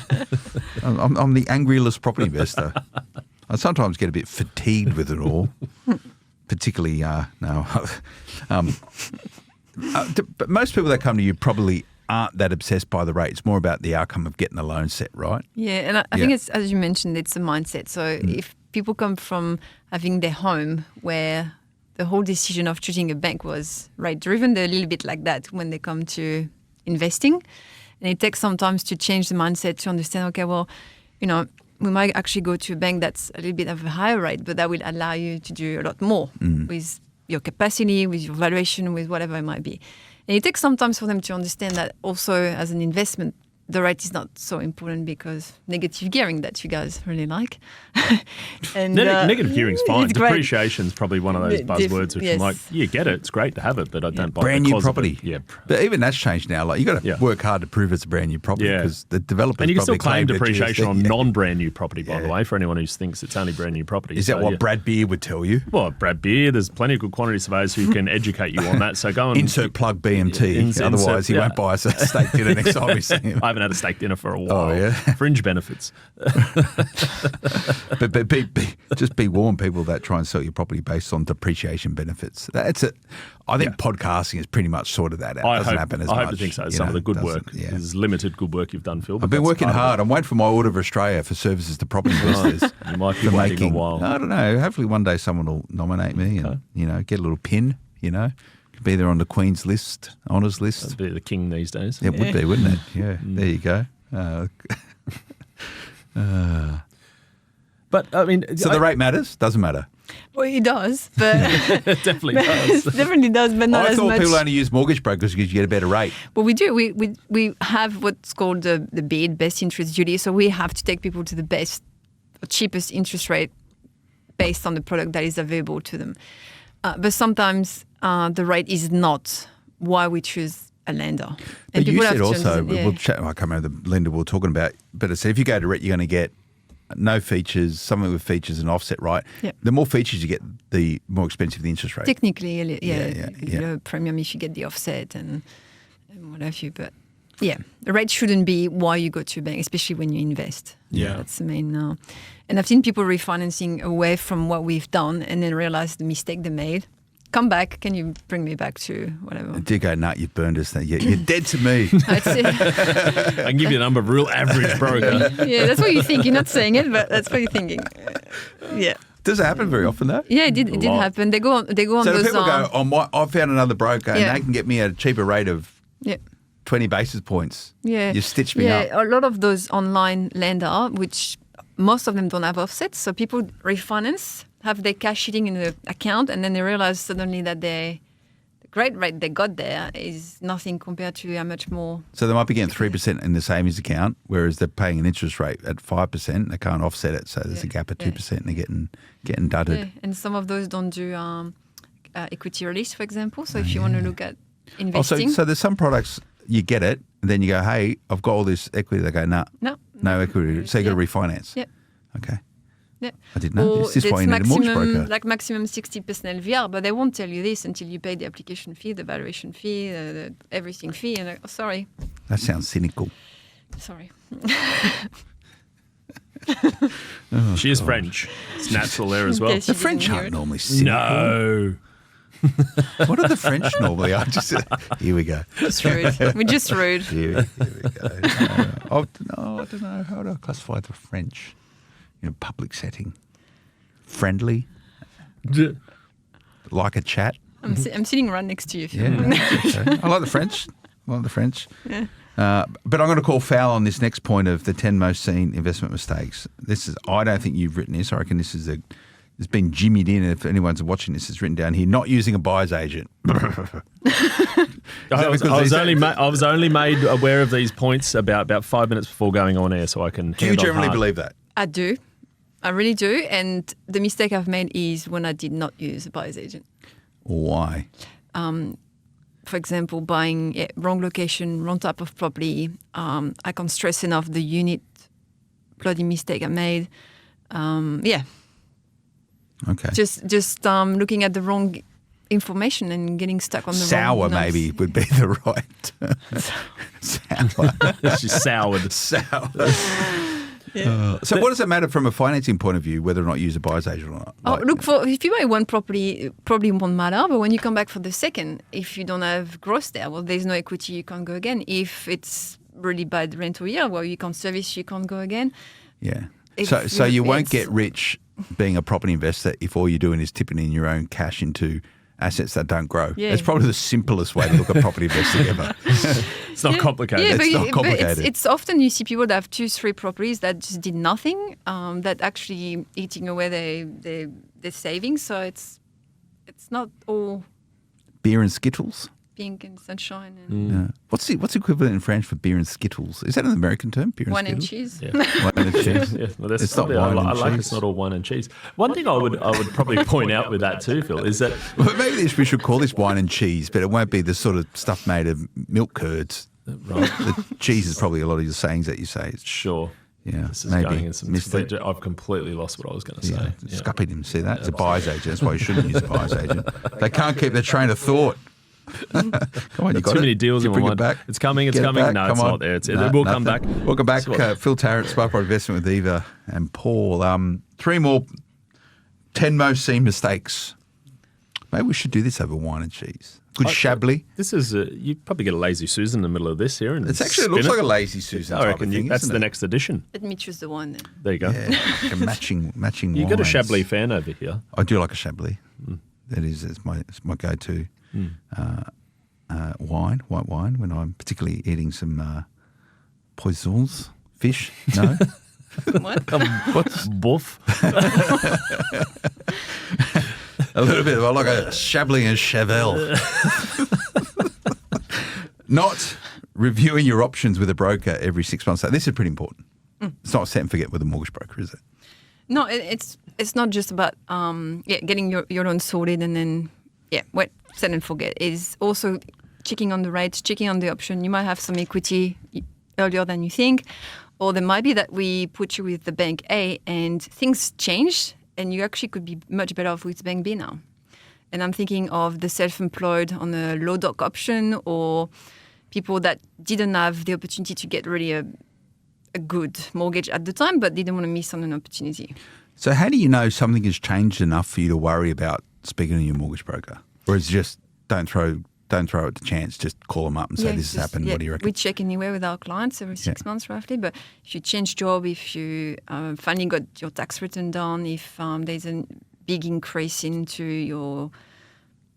I'm the angry-less property investor. I sometimes get a bit fatigued with it all, particularly now. But most people that come to you probably aren't that obsessed by the rate. It's more about the outcome of getting the loan set, right? Yeah, and I think it's, as you mentioned, it's a mindset. So if people come from having their home where the whole decision of choosing a bank was rate-driven, they're a little bit like that when they come to investing. And it takes some time to change the mindset to understand, okay, well, we might actually go to a bank that's a little bit of a higher rate, but that will allow you to do a lot more with your capacity, with your valuation, with whatever it might be. And it takes some time for them to understand that also as an investment, the rate is not so important because negative gearing that you guys really like. And negative gearing's fine. it's great. Depreciation's probably one of those buzzwords which I'm like, yeah, get it. It's great to have it, but I don't buy it. Brand new because of property. it. Yeah. But even that's changed now. Like, you got to work hard to prove it's a brand new property because the developers and you can still probably claim depreciation GST. on non-brand new property, by the way, for anyone who thinks it's only brand new property. Is that what Brad Beer would tell you? Well, Brad Beer, there's plenty of good quantity surveyors who can educate you on that. So go and Insert plug BMT. Otherwise, he won't buy us a steak dinner next time we see him. I haven't had a steak dinner for a while. Oh, yeah? Fringe benefits. But just be warned, people that try and sell your property based on depreciation benefits. That's it. I think podcasting has pretty much sorted that out. Doesn't happen as much. I hope to think so. Some of the good work. There's limited good work you've done, Phil. I've been working hard. I'm waiting for my Order of Australia for services to property investors. You might be waiting a while. I don't know. Hopefully one day someone will nominate me and, get a little pin, Could be there on the Queen's list, honours list. That'd be the king these days. It would be, wouldn't it? Yeah, there you go. But, I mean... So the rate matters? Doesn't matter? Well, it does, but... It definitely does. It definitely does, but not I as thought much. people only use mortgage brokers because you get a better rate. Well, we do. We have what's called the BID, best interest duty. So we have to take people to the best, cheapest interest rate based on the product that is available to them. But sometimes the rate is not why we choose a lender. But you said to also, understand- we'll chat, I can't remember the lender we were talking about, but it said if you go to REIT, you're going to get no features, something with features and offset, right? Yep. The more features you get, the more expensive the interest rate. Technically, Yeah. lower premium if you get the offset and what have you. But yeah, the rate shouldn't be why you go to a bank, especially when you invest. Yeah. That's the main. And I've seen people refinancing away from what we've done and then realize the mistake they made. Come back. Can you bring me back to whatever? Do go, nah, you've burned us. You're dead to me. That's it. I can give you a number of real average broker. Yeah, that's what you think. You're not saying it, but that's what you're thinking. Yeah. Does it happen very often though? Yeah, it did lot. happen. They go on So those. the people go, I found another broker Yeah. and they can get me at a cheaper rate of Yeah. 20 basis points. Yeah. You stitched me up. Yeah, a lot of those online lender, which most of them don't have offsets, so people refinance, have their cash sitting in the account, and then they realize suddenly that the great rate they got there is nothing compared to how much more. So they might be getting 3% in the savings account, whereas they're paying an interest rate at 5%. They can't offset it, so there's a gap of 2%, and they're getting dudded. Yeah. And some of those don't do equity release, for example. So if you want to look at investing, So there's some products you get it, and then you go, hey, I've got all this equity. They go, no equity. So you got to refinance. Yeah. Okay. Yeah. I didn't know this. This is why you need a mortgage broker. Like maximum 60% LVR, but they won't tell you this until you pay the application fee, the valuation fee, the everything fee. And sorry. That sounds cynical. Sorry. She is French. It's natural there as well. In case The you French didn't hear aren't it. normally cynical. No. What are the French normally? Here we go. Just rude. We're just rude. Here we go. I don't know. How do I classify the French in a public setting? Friendly? Like a chat? I'm sitting right next to you. If you Yeah. want. Okay. I like the French. Yeah. But I'm going to call foul on this next point of the 10 most seen investment mistakes. I don't think you've written this. I reckon this is it's been jimmied in. If anyone's watching this, it's written down here. Not using a buyer's agent. I was only made aware of these points about 5 minutes before going on air, so I can. Do you generally believe that? I do. I really do. And the mistake I've made is when I did not use a buyer's agent. Or why? For example, buying wrong location, wrong type of property. I can't stress enough the unit bloody mistake I made. Okay. Just looking at the wrong information and getting stuck on the Sour wrong numbers. maybe would be the right term. Sour. She's soured. Sour. So what does it matter from a financing point of view whether or not you use a buyer's agent or not? Oh, look, if you buy one property, it probably won't matter. But when you come back for the second, if you don't have growth there, well, there's no equity, you can't go again. If it's really bad rental year, well, you can't service, you can't go again. Yeah. If So you won't it's- get rich being a property investor if all you're doing is tipping in your own cash into assets that don't grow. Yeah. It's probably the simplest way to look at property investing ever. It's not complicated. Yeah, It's but, not but complicated. it's often you see people that have 2-3 properties that just did nothing, that actually eating away their savings. So it's not all Beer and Skittles. pink and sunshine and Yeah. What's the equivalent in French for beer and Skittles? Is that an American term? Beer and wine and Skittles? cheese. Yeah. Wine and cheese. Yeah, well, that's It's not probably- wine and I like cheese. it's not all wine and cheese. One thing I would probably point out with that too, Phil, is that Well, maybe we should call this wine and cheese, but it won't be the sort of stuff made of milk curds. right, The cheese is probably a lot of your sayings that you say. sure. Yeah, This is maybe. going in some Missed it. complete, I've completely lost what I was going to say. Yeah, Yeah. Scuppy didn't see that. It's a buyer's agent. That's why you shouldn't use a buyer's agent. They can't keep their train of thought. Come on, you got Too it. many deals Did in you bring one. it back? It's coming. It's Get it coming. back? No, Come it's on. not there. No, It will come back. nothing. Welcome back, It's what- Phil Tarrant, Smart Property Investment with Eva and Paul. 3 more 10 most seen mistakes. Maybe we should do this over wine and cheese. Good Chablis. This is you probably get a lazy Susan in the middle of this here, and It looks like a lazy Susan I type reckon of thing, that's isn't the it? next edition. Let me choose the one then. There you go. Yeah, like a matching You got a wines. Chablis fan over here. I do like a Chablis. That is, it's my go-to white wine when I'm particularly eating some poissons, fish. No, What? what's Buff. a little bit. I like a Chablis and Cheval. Not reviewing your options with a broker every 6 months. So this is pretty important. It's not set and forget with a mortgage broker, is it? No, it's not just about getting your loan sorted and then set and forget. It's also checking on the rates, checking on the option. You might have some equity earlier than you think, or there might be that we put you with the bank A and things changed and you actually could be much better off with bank B now. And I'm thinking of the self-employed on a low doc option, or people that didn't have the opportunity to get really a good mortgage at the time, but didn't want to miss on an opportunity. So how do you know something has changed enough for you to worry about speaking to your mortgage broker? Or is it just don't throw it to chance, just call them up and say this has happened, what do you reckon? We check anyway with our clients every 6 months roughly, but if you change job, if you finally got your tax return done, if there's a big increase into your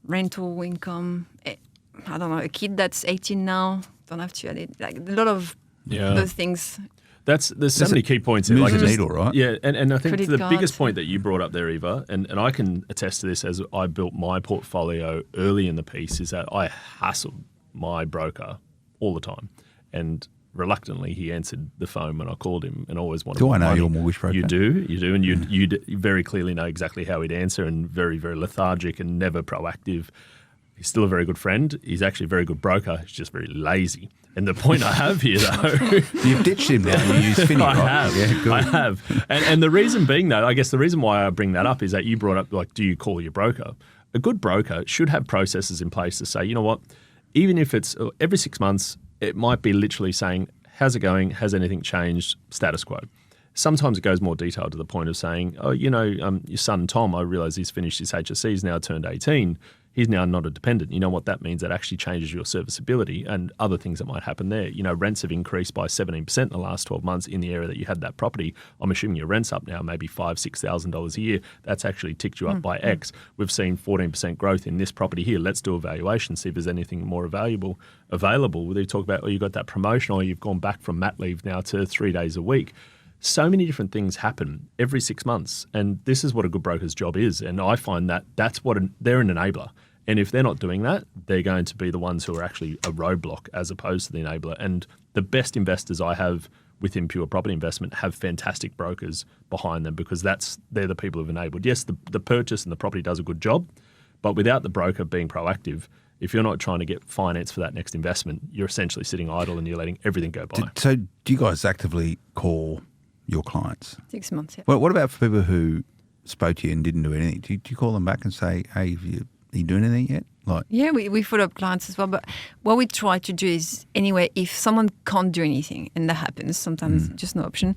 rental income, I don't know, a kid that's 18 now, don't have to add it, like a lot of those things. There's so many key points here. Moves the just- needle, right? Yeah, and I think Credit the cards. biggest point that you brought up there, Eva, and I can attest to this as I built my portfolio early in the piece, is that I hassled my broker all the time. And reluctantly, he answered the phone when I called him and always wanted Do I know money. your mortgage broker? You do, and you very clearly know exactly how he'd answer, and very, very lethargic and never proactive. He's still a very good friend. He's actually a very good broker. He's just very lazy. And the point I have here, though, You've ditched him now and you use Finni, I right? have. Yeah, good. I have. And the reason being, though, I guess the reason why I bring that up is that you brought up, like, do you call your broker? A good broker should have processes in place to say, you know what, even if it's every 6 months, it might be literally saying, how's it going? Has anything changed? Status quo. Sometimes it goes more detailed to the point of saying, oh, you know, your son Tom, I realise he's finished his HSC, he's now turned 18. He's now not a dependent. You know what that means? That actually changes your serviceability and other things that might happen there. You know, rents have increased by 17% in the last 12 months in the area that you had that property. I'm assuming your rent's up now, maybe $5,000-$6,000 a year. That's actually ticked you up by X. We've seen 14% growth in this property here. Let's do a valuation, see if there's anything more available. They talk about, oh, you got that promotion, or you've gone back from mat leave now to 3 days a week. So many different things happen every 6 months, and this is what a good broker's job is. And I find that they're an enabler. And if they're not doing that, they're going to be the ones who are actually a roadblock as opposed to the enabler. And the best investors I have within pure property investment have fantastic brokers behind them, because they're the people who've enabled. Yes, the purchase and the property does a good job, But without the broker being proactive, if you're not trying to get finance for that next investment, you're essentially sitting idle and you're letting everything go by. So do you guys actively call your clients? 6 months, yeah. Well, what about for people who spoke to you and didn't do anything? Do you call them back and say, hey, are you doing anything yet? Yeah, we follow up clients as well. But what we try to do is, anyway, if someone can't do anything, and that happens, sometimes just no option,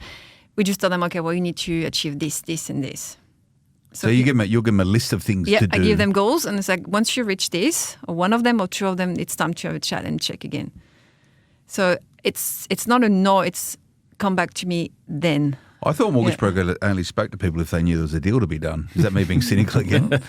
we just tell them, okay, well, you need to achieve this, this, and this. So you'll give them a list of things to do. I give them goals, and it's like, once you reach this, or one of them or two of them, it's time to have a chat and check again. So it's not a no, it's come back to me then. I thought mortgage broker only spoke to people if they knew there was a deal to be done. Is that me being cynical again?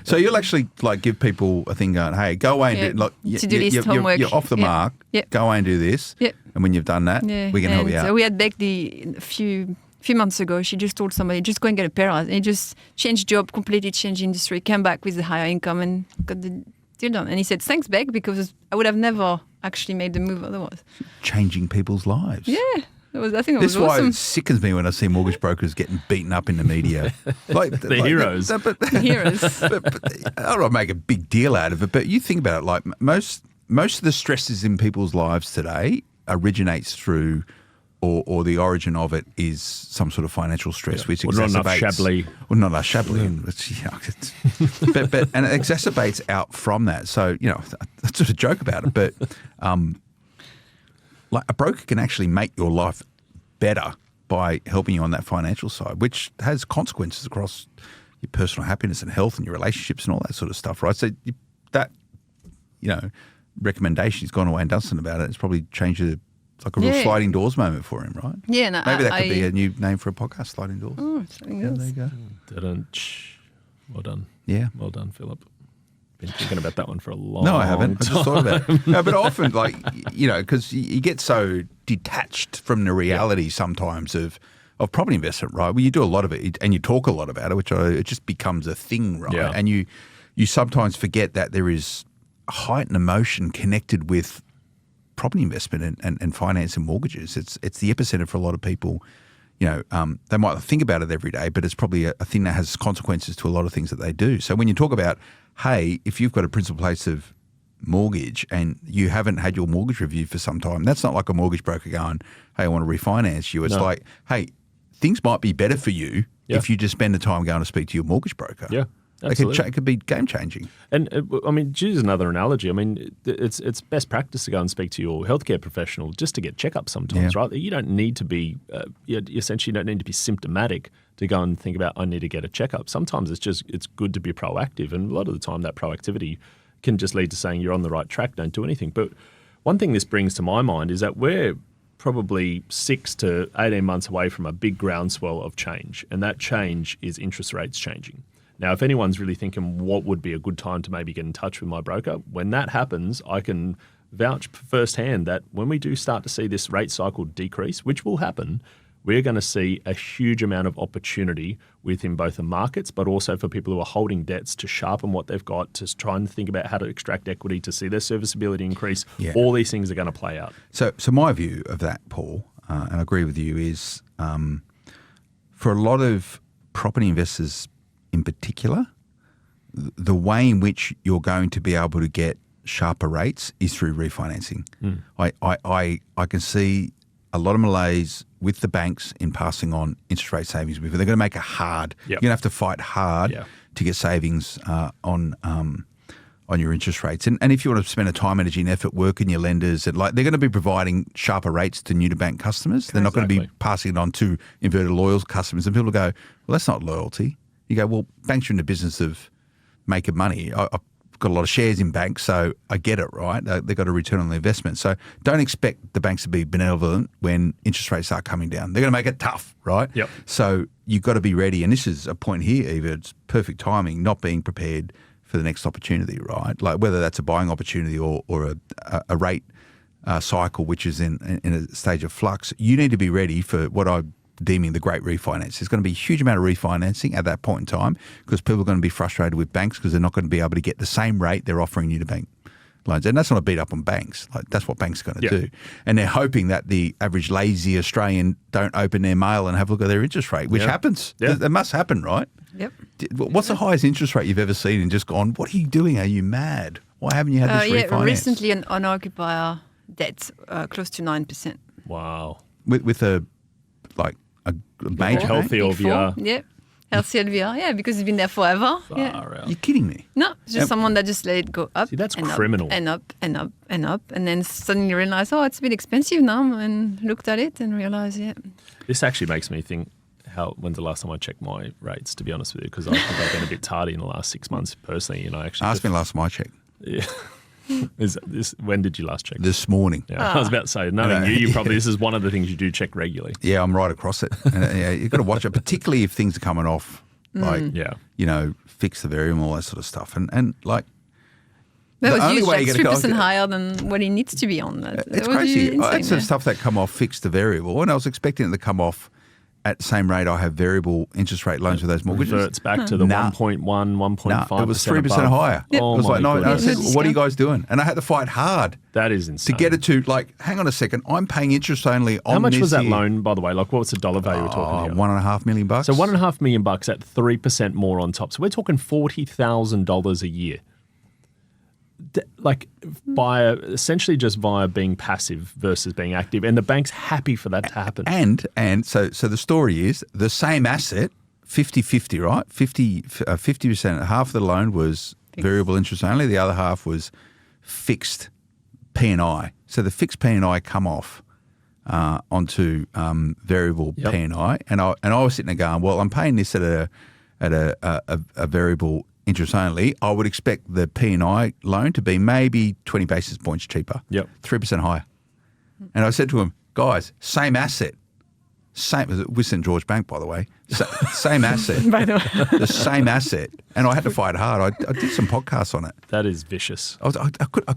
So you'll actually give people a thing going, hey, go away and do homework. You're off the mark. Yep. Go away and do this. Yep. And when you've done that, we can help you out. So we had Becky a few months ago. She just told somebody, just go and get a pay rise. And he just changed job, completely changed industry, came back with a higher income and got the deal done. And he said, thanks, Beck, because I would have never actually made the move otherwise. Changing people's lives. Yeah. I think it was This is why awesome. it sickens me when I see mortgage brokers getting beaten up in the media. Heroes. The heroes. But I don't make a big deal out of it, but you think about it, like most of the stresses in people's lives today originates through or the origin of it is some sort of financial stress, which exacerbates. Not enough Chablis. Well, not enough Chablis. And it exacerbates out from that. So, I sort of joke about it, but like a broker can actually make your life better by helping you on that financial side, which has consequences across your personal happiness and health and your relationships and all that sort of stuff, right? So that, recommendation, he's gone away and done something about it. It's probably changed it. It's like a real sliding doors moment for him, right? Yeah. No, maybe that could be a new name for a podcast, Sliding Doors. Oh, sliding doors. There you go. Well done. Yeah. Well done, Philip. Been thinking about that one for a long time. No, I haven't. I just thought about it. No, but often, because you get so detached from the reality sometimes of property investment, right? Well, you do a lot of it and you talk a lot about it, which it just becomes a thing, right? Yeah. And you sometimes forget that there is heightened emotion connected with property investment and finance and mortgages. It's the epicenter for a lot of people. They might not think about it every day, but it's probably a thing that has consequences to a lot of things that they do. So when you talk about, hey, if you've got a principal place of mortgage and you haven't had your mortgage review for some time, that's not like a mortgage broker going, hey, I want to refinance you. It's like, hey, things might be better for you if you just spend the time going to speak to your mortgage broker. Yeah. Absolutely. It could be game changing. And to use another analogy, it's best practice to go and speak to your healthcare professional just to get checkups sometimes, right? You don't need to be, essentially, you don't need to be symptomatic to go and think about, I need to get a checkup. Sometimes it's good to be proactive, and a lot of the time that proactivity can just lead to saying you're on the right track, don't do anything. But one thing this brings to my mind is that we're probably 6 to 18 months away from a big groundswell of change, and that change is interest rates changing. Now, if anyone's really thinking what would be a good time to maybe get in touch with my broker, when that happens, I can vouch firsthand that when we do start to see this rate cycle decrease, which will happen, we're going to see a huge amount of opportunity within both the markets, but also for people who are holding debts to sharpen what they've got, to try and think about how to extract equity, to see their serviceability increase. Yeah. All these things are going to play out. So my view of that, Paul, and I agree with you, is for a lot of property investors in particular, the way in which you're going to be able to get sharper rates is through refinancing. I can see a lot of malaise with the banks in passing on interest rate savings. They're going to make it hard. Yep. You're going to have to fight hard to get savings on your interest rates. And if you want to spend a time, energy and effort working your lenders, and they're going to be providing sharper rates to new to bank customers. They're not going to be passing it on to inverted loyal customers. And people go, well, that's not loyalty. You go, well, banks are in the business of making money. I've got a lot of shares in banks, so I get it, right? They've got a return on the investment. So don't expect the banks to be benevolent when interest rates are coming down. They're going to make it tough, right? Yep. So you've got to be ready. And this is a point here, Eva, it's perfect timing, not being prepared for the next opportunity, right? Like whether that's a buying opportunity or a rate cycle, which is in a stage of flux. You need to be ready for what I'm deeming the great refinance. There's going to be a huge amount of refinancing at that point in time because people are going to be frustrated with banks because they're not going to be able to get the same rate they're offering you to bank loans. And that's not a beat up on banks. That's what banks are going to do. And they're hoping that the average lazy Australian don't open their mail and have a look at their interest rate, which happens. It must happen, right? Yep. What's the highest interest rate you've ever seen and just gone, what are you doing? Are you mad? Why haven't you had this refinanced? Recently an owner-occupier debt close to 9%. Wow. With a major Healthy Big LVR. four, yeah. Healthy LVR, yeah, because it's been there forever. Yeah. Far out. You're kidding me. No, it's just someone that just let it go up. See, that's and criminal. Up, and up and up and up. And then suddenly realize, it's a bit expensive now. And looked at it and realized, This actually makes me think, when's the last time I checked my rates, to be honest with you, because I think I've been a bit tardy in the last 6 months personally. Actually. Ask me last time I checked. Yeah. When did you last check? This morning. Yeah, I was about to say, knowing you probably, this is one of the things you do check regularly. Yeah, I'm right across it. And, you've got to watch it, particularly if things are coming off, fix the variable, all that sort of stuff. And that the was only used way like you're going 3% higher than what it needs to be on. It's crazy. It's the stuff that come off fixed the variable. And I was expecting it to come off at the same rate I have variable interest rate loans with those mortgages. Reverts back to the 1.1, 1.5%. It was 3% higher. Yep. It was like, no, I said, goodness. what are you guys doing? And I had to fight hard That is to insane. get it to, hang on a second, I'm paying interest only on How much this was that here. loan, by the way? Like, what's the dollar value we're talking here? $1.5 million bucks. So $1.5 million bucks at 3% more on top. So we're talking $40,000 a year. Essentially just via being passive versus being active. And the bank's happy for that to happen. And so the story is the same asset, 50-50, right? 50%, half of the loan was variable interest only, the other half was fixed P&I. So the fixed P&I come off onto variable P&I, and I was sitting there going, well, I'm paying this at a variable interest only. I would expect the P&I loan to be maybe 20 basis points cheaper. Yep. 3% higher. And I said to him, guys, same asset. With St. George Bank, by the way. Same asset. By the way. The same asset. And I had to fight hard. I did some podcasts on it. That is vicious. I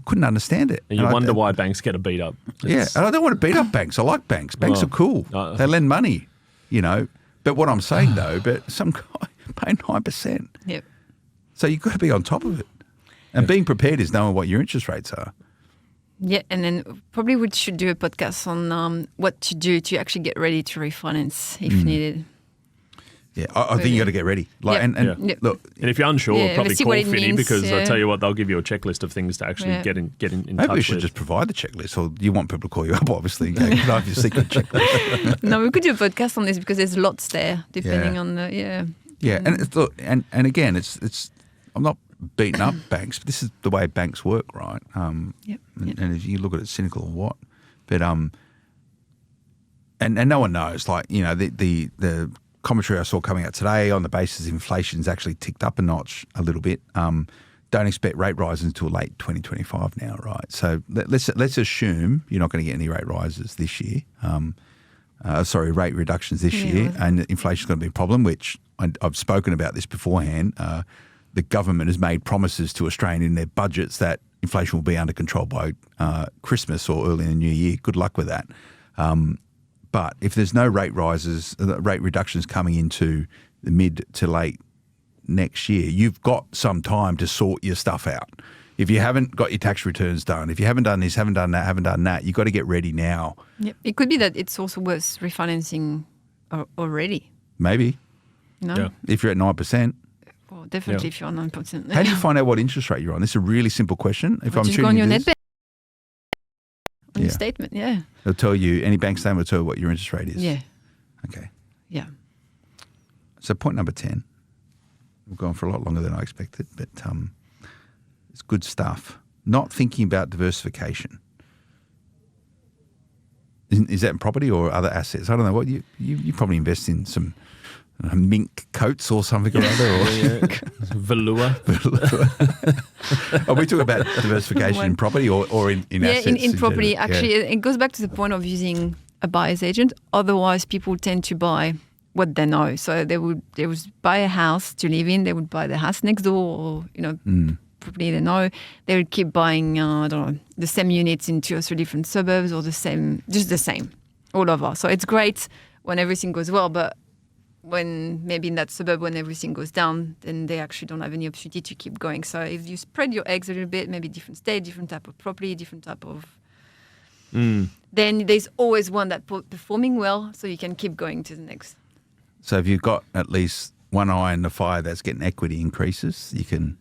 couldn't understand it. And you wonder why banks get a beat up. Yeah, and I don't want to beat up banks. I like banks. Banks are cool. They lend money, But what I'm saying, though, some guy paying 9%. Yep. So you've got to be on top of it. And being prepared is knowing what your interest rates are. Yeah, and then probably we should do a podcast on what to do to actually get ready to refinance if needed. Yeah, I think you got to get ready. Look, And if you're unsure, probably let's see call what it Finni means, because I tell you what, they'll give you a checklist of things to actually get in touch with. maybe we should just provide the checklist, or you want people to call you up, obviously. Can I have your secret checklist? No, we could do a podcast on this because there's lots there, depending on the Yeah, and again, it's I'm not beating up banks, but this is the way banks work, right? And if you look at it cynical or what, but and no one knows. The commentary I saw coming out today on the basis inflation's actually ticked up a notch a little bit. Don't expect rate rises until late 2025 now, right? So let's assume you're not going to get any rate rises this year. Rate reductions this year, and inflation's going to be a problem, which I've spoken about this beforehand. The government has made promises to Australians in their budgets that inflation will be under control by Christmas or early in the new year. Good luck with that. But if there's no rate reductions coming into the mid to late next year, you've got some time to sort your stuff out. If you haven't got your tax returns done, if you haven't done this, haven't done that, you've got to get ready now. Yep. It could be that it's also worth refinancing already. Maybe. No? Yeah. If you're at 9%. Well, definitely if you're on 9%. How do you find out what interest rate you're on? This is a really simple question. If I'm just go tuning on your into net this, bank. On your statement, it'll tell you, any bank statement will tell you what your interest rate is. Yeah. Okay. Yeah. So point number 10. We've gone for a lot longer than I expected, but it's good stuff. Not thinking about diversification. Is that in property or other assets? I don't know. What you probably invest in some mink coats or something or other. Or Velour. Are we talking about diversification in property or in assets? Yeah, in property. general? Actually, it goes back to the point of using a buyer's agent. Otherwise, people tend to buy what they know. So they would buy a house to live in. They would buy the house next door, or property they know. They would keep buying, the same units in 2 or 3 different suburbs, or just the same all over. So it's great when everything goes well, but when maybe in that suburb when everything goes down, then they actually don't have any opportunity to keep going. So if you spread your eggs a little bit, maybe different state, different type of property, different type of, then there's always one that performing well, so you can keep going to the next. So if you've got at least one eye in the fire that's getting equity increases, you can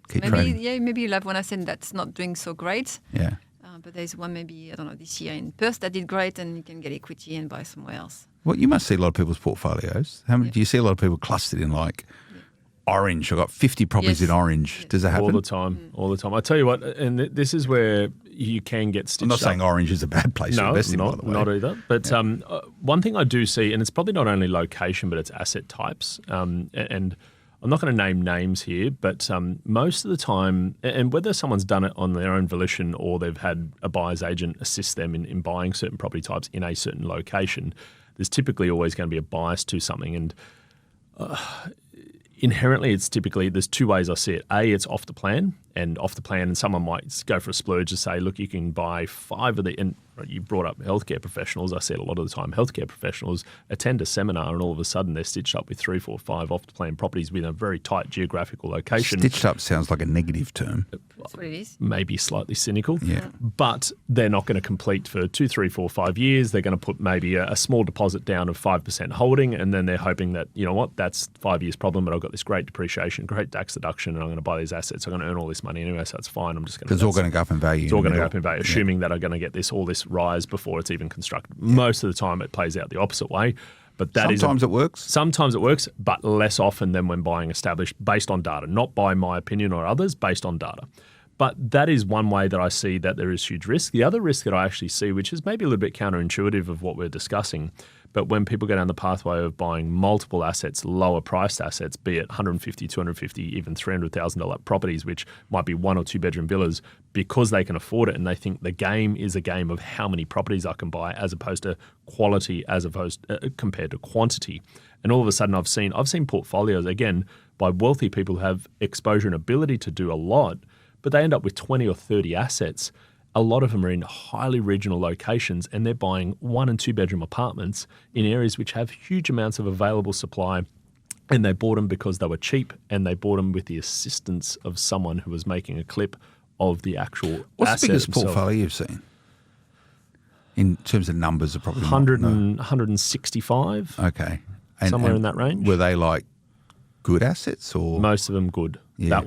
keep trading. Maybe you'll have one asset that's not doing so great. Yeah. But there's one maybe, I don't know, this year in Perth that did great, and you can get equity and buy somewhere else. Well, you must see a lot of people's portfolios. How many do you see a lot of people clustered in like Orange? I've got 50 properties in Orange. Does that happen? All the time. All the time. I tell you what, and this is where you can get stitched I'm not up. saying Orange is a bad place to invest in, by the way. Not either. But one thing I do see, and it's probably not only location, but it's asset types. And I'm not going to name names here, but most of the time, and whether someone's done it on their own volition or they've had a buyer's agent assist them in buying certain property types in a certain location, there's typically always going to be a bias to something. And inherently, it's typically, there's two ways I see it. A, it's off the plan, and someone might go for a splurge to say, look, you can buy 5 of the, and you brought up healthcare professionals. I said a lot of the time, healthcare professionals attend a seminar and all of a sudden they're stitched up with 3, 4, 5 off the plan properties within a very tight geographical location. Stitched up sounds like a negative term. That's what it is. Maybe slightly cynical. Yeah. But they're not going to complete for 2, 3, 4, 5 years. They're going to put maybe a small deposit down of 5% holding, and then they're hoping that, you know what, that's 5 years problem, but I've got this great depreciation, great tax deduction, and I'm going to buy these assets. I'm going to earn all this money anyway, so it's fine. I'm just going to. It's all going to go up in value. It's all going to go up in value, assuming that I'm going to get all this rise before it's even constructed. Most of the time, it plays out the opposite way. But sometimes it works. Sometimes it works, but less often than when buying established based on data, not by my opinion or others, based on data. But that is one way that I see that there is huge risk. The other risk that I actually see, which is maybe a little bit counterintuitive of what we're discussing, but when people go down the pathway of buying multiple assets, lower priced assets, be it $150,000, $250,000, even $300,000 properties, which might be 1 or 2 bedroom villas, because they can afford it and they think the game is a game of how many properties I can buy as opposed to quality, compared to quantity. And all of a sudden I've seen portfolios, again, by wealthy people who have exposure and ability to do a lot, but they end up with 20 or 30 assets. A lot of them are in highly regional locations and they're buying 1 and 2 bedroom apartments in areas which have huge amounts of available supply, and they bought them because they were cheap, and they bought them with the assistance of someone who was making a clip of the actual What's asset the biggest themselves. portfolio you've seen? In terms of numbers of property? 165. Okay. Somewhere in that range. Were they like good assets or? Most of them good. Yeah.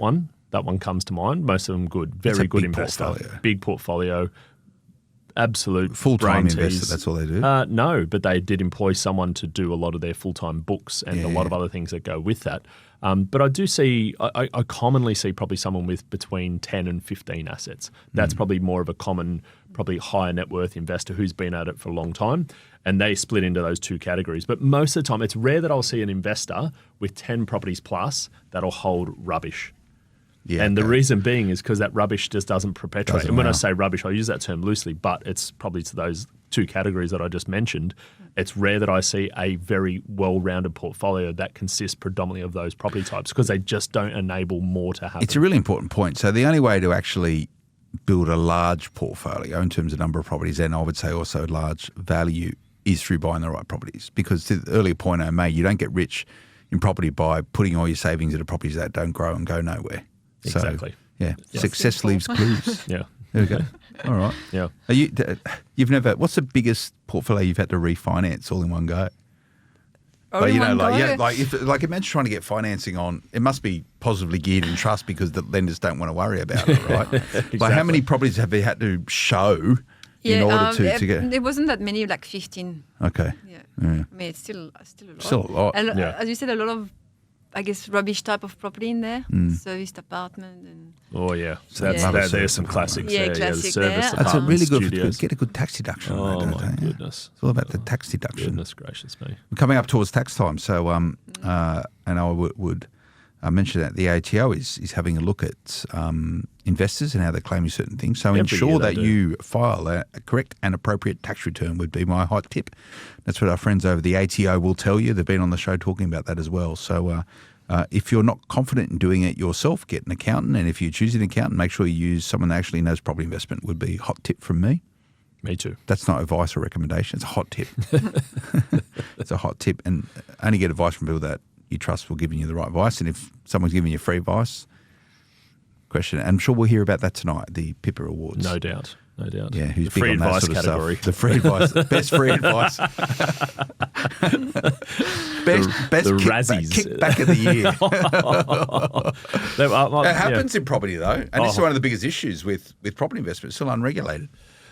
That one comes to mind. Most of them good. Very good investor. Big portfolio. Absolute full-time brain investor, tease. that's all they do? No, but they did employ someone to do a lot of their full-time books and a lot of other things that go with that. But I do see, I commonly see probably someone with between 10 and 15 assets. That's probably more of a common, probably higher net worth investor who's been at it for a long time. And they split into those two categories. But most of the time, it's rare that I'll see an investor with 10 properties plus that'll hold rubbish. Yeah, and the reason being is because that rubbish just doesn't perpetuate. And when I say rubbish, I use that term loosely, but it's probably to those two categories that I just mentioned. It's rare that I see a very well-rounded portfolio that consists predominantly of those property types because they just don't enable more to happen. It's a really important point. So the only way to actually build a large portfolio in terms of number of properties, and I would say also large value, is through buying the right properties. Because to the earlier point I made, you don't get rich in property by putting all your savings into properties that don't grow and go nowhere. Exactly. So, yeah. Success leaves clues. Yeah. There we go. All right. Yeah. You've never. What's the biggest portfolio you've had to refinance all in one go? Imagine trying to get financing on. It must be positively geared in trust because the lenders don't want to worry about it, right? Exactly. Like how many properties have they had to show in order to get? There wasn't that many, like 15. Okay. Yeah. Yeah. I mean, it's still a lot. Still a lot. And, Yeah. as you said, a lot of, I guess, rubbish type of property in there, serviced apartment and. Oh yeah, so there's some classics. Yeah, there. classic the service there. That's a really good. studios. Get a good tax deduction. Oh on that, my don't they? goodness! It's all about the tax deduction. Goodness gracious me! We're coming up towards tax time, so and I would mention that the ATO is having a look at investors and how they're claiming certain things. So ensure that you file a correct and appropriate tax return would be my hot tip. That's what our friends over the ATO will tell you. They've been on the show talking about that as well. So if you're not confident in doing it yourself, get an accountant. And if you choose an accountant, make sure you use someone that actually knows property investment would be a hot tip from me. Me too. That's not advice or recommendation. It's a hot tip. It's a hot tip. And only get advice from people that you trust will giving you the right advice. And if someone's giving you free advice, question it. I'm sure we'll hear about that tonight, the Pippa Awards. No doubt. Yeah, who's the big free on that advice sort of category. stuff. The free advice, best free advice. Best the kickback, Razzies. kickback of the year. It happens Yeah. in property though, and this is one of the biggest issues with property investment. It's still unregulated.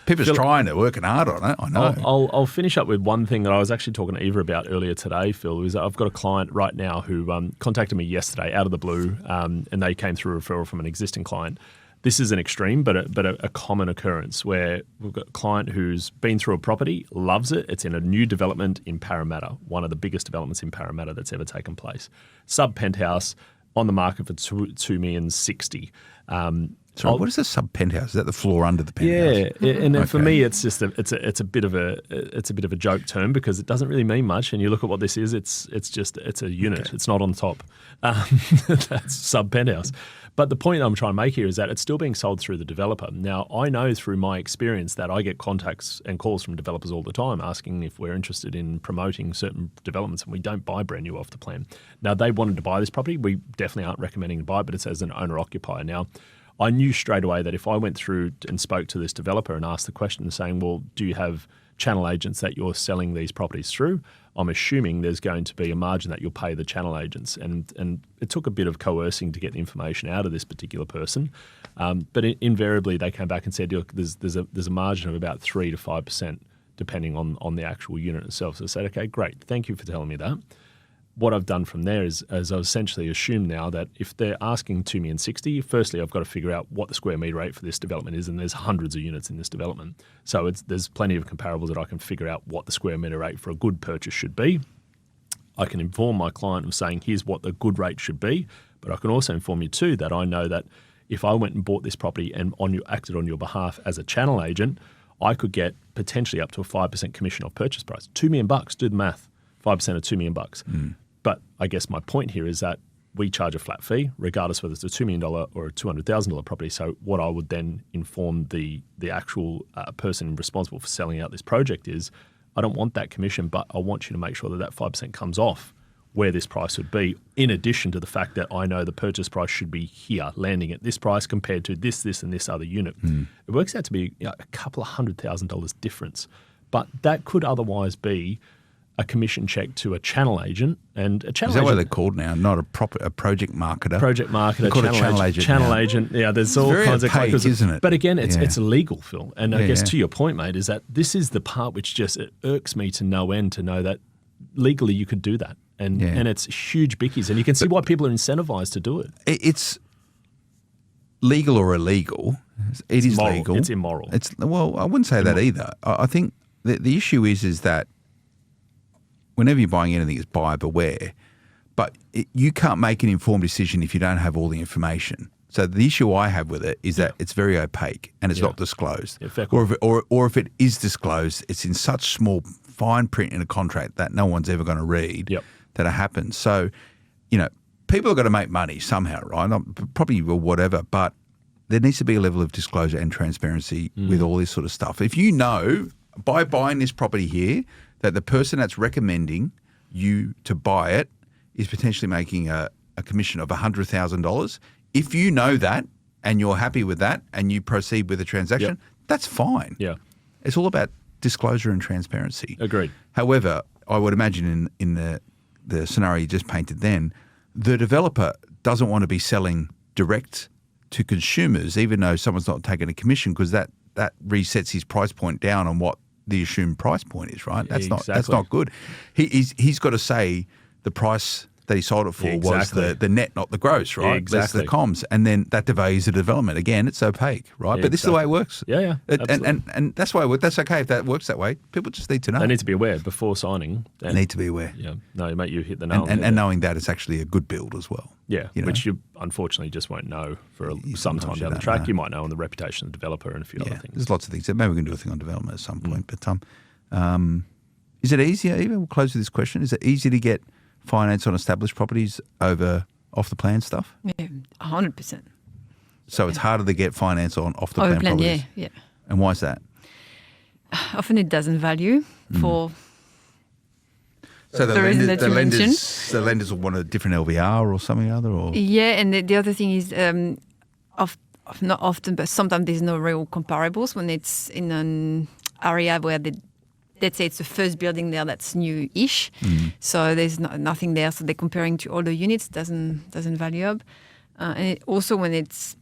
People's trying to working hard on it. I know. I'll finish up with one thing that I was actually talking to Eva about earlier today, Phil. Is I've got a client right now who contacted me yesterday out of the blue, and they came through a referral from an existing client. This is an extreme, but a common occurrence where we've got a client who's been through a property, loves it. It's in a new development in Parramatta, one of the biggest developments in Parramatta that's ever taken place. Sub-penthouse, on the market for $2,060,000. Sorry, what is a sub-penthouse? Is that the floor under the penthouse? Yeah, and for me, it's just it's a bit of a joke term because it doesn't really mean much. And you look at what this is; it's a unit. Okay. It's not on top. That's sub-penthouse. But the point I'm trying to make here is that it's still being sold through the developer. Now, I know through my experience that I get contacts and calls from developers all the time asking if we're interested in promoting certain developments, and we don't buy brand new off the plan. Now, they wanted to buy this property. We definitely aren't recommending to buy it, but it's as an owner-occupier. Now, I knew straight away that if I went through and spoke to this developer and asked the question saying, well, do you have channel agents that you're selling these properties through? I'm assuming there's going to be a margin that you'll pay the channel agents. And it took a bit of coercing to get the information out of this particular person. But invariably, they came back and said, look, there's a margin of about 3 to 5% depending on the actual unit itself. So I said, okay, great. Thank you for telling me that. What I've done from there is I've essentially assumed now that if they're asking $2,060,000, firstly, I've got to figure out what the square metre rate for this development is, and there's hundreds of units in this development. So there's plenty of comparables that I can figure out what the square metre rate for a good purchase should be. I can inform my client of saying, here's what the good rate should be, but I can also inform you too that I know that if I went and bought this property and acted on your behalf as a channel agent, I could get potentially up to a 5% commission off purchase price. $2 million, do the math, 5% of $2 million. But I guess my point here is that we charge a flat fee, regardless whether it's a $2 million or a $200,000 property. So what I would then inform the actual person responsible for selling out this project is, I don't want that commission, but I want you to make sure that 5% comes off where this price would be, in addition to the fact that I know the purchase price should be here, landing at this price compared to this, and this other unit. It works out to be a couple of $100,000 difference. But that could otherwise be a commission check to a channel agent, and a channel agent. Is that what they're called now? Not a project marketer. Project marketer, channel agent. Channel agent. Yeah, there's all kinds of opaque, isn't it? But again, it's illegal, Phil. And I guess to your point, mate, is that this is the part which just it irks me to no end to know that legally you could do that, and it's huge bickies, and you can see why people are incentivized to do it. It's legal or illegal. It is moral. legal. It's immoral. Well, I wouldn't say that either. I think the issue is that whenever you're buying anything, it's buyer beware. But you can't make an informed decision if you don't have all the information. So the issue I have with it is that it's very opaque and it's not disclosed. Or if it is disclosed, it's in such small fine print in a contract that no one's ever going to read that it happens. So, people are going to make money somehow, right? Probably whatever, but there needs to be a level of disclosure and transparency with all this sort of stuff. If you know, by buying this property here, that the person that's recommending you to buy it is potentially making a commission of $100,000. If you know that and you're happy with that and you proceed with the transaction, that's fine. Yeah. It's all about disclosure and transparency. Agreed. However, I would imagine in the scenario you just painted then, the developer doesn't want to be selling direct to consumers, even though someone's not taking a commission, because that resets his price point down on what the assumed price point is, right? That's not good. He's got to say the price that he sold it for was the net, not the gross, right? That's the comms. And then that devalues the development. Again, it's opaque, right? But this is the way it works. Yeah. And that's why that's okay if that works that way. People just need to know. They need to be aware before signing. They need to be aware. Yeah. No, mate, you hit the nail on the head. And knowing that it's actually a good build as well. Yeah, which you unfortunately just won't know for some time down the track. You might know on the reputation of the developer and a few other things. There's lots of things. Maybe we can do a thing on development at some point. But is it easier, Eva? We'll close with this question. Is it easier to get finance on established properties over off-the-plan stuff? Yeah, 100%. So it's harder to get finance on off-the-plan properties? Yeah. And why is that? Often it doesn't value for so the reason that you mentioned. The lenders will want a different LVR or something or other? Or? Yeah, and the other thing is not often, but sometimes there's no real comparables when it's in an area where let's say it's the first building there that's new-ish. So there's nothing there. So they're comparing to all the units, doesn't value up. And also when it's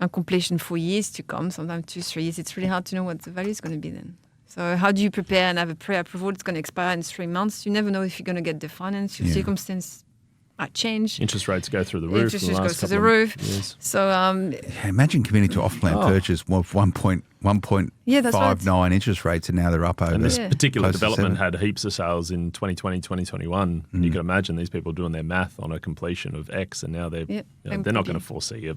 on completion for years to come, sometimes 2-3 years, it's really hard to know what the value is going to be then. So how do you prepare and have a pre-approval? It's going to expire in 3 months. You never know if you're going to get the finance. Your circumstance might change. Interest rates go through the roof. Interest rates go through the roof. Years. So imagine committing to off-plan purchase with 1.59 right. interest rates, and now they're up over. And this particular close to development 7. had heaps of sales in 2020, 2021. And you can imagine these people doing their math on a completion of X, and now they're not going to foresee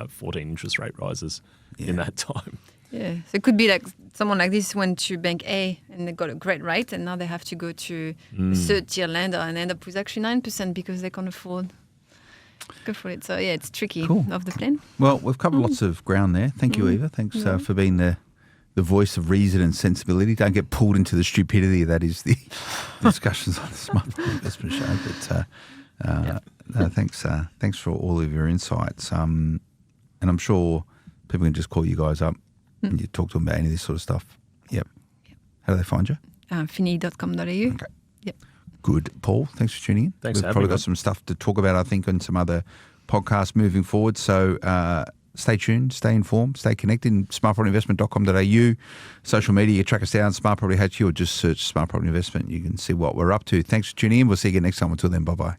14 interest rate rises in that time. Yeah, so it could be like someone like this went to Bank A and they got a great rate, and now they have to go to a third-tier lender and end up with actually 9% because they can't afford it. So yeah, it's tricky off the plane. Well, we've covered lots of ground there. Thank you, Eva. Thanks for being the voice of reason and sensibility. Don't get pulled into the stupidity that is the discussions on the Smart Property Investment Show. But thanks for all of your insights. And I'm sure people can just call you guys up and you talk to them about any of this sort of stuff. Yep. How do they find you? Finni.com.au. Okay. Yep. Good. Paul, thanks for tuning in. Thanks for We've having probably me. got some stuff to talk about, I think, on some other podcasts moving forward. So stay tuned, stay informed, stay connected. smartpropertyinvestment.com.au. Social media, you track us down, Smart Property HQ, or just search Smart Property Investment. You can see what we're up to. Thanks for tuning in. We'll see you again next time. Until then, bye-bye.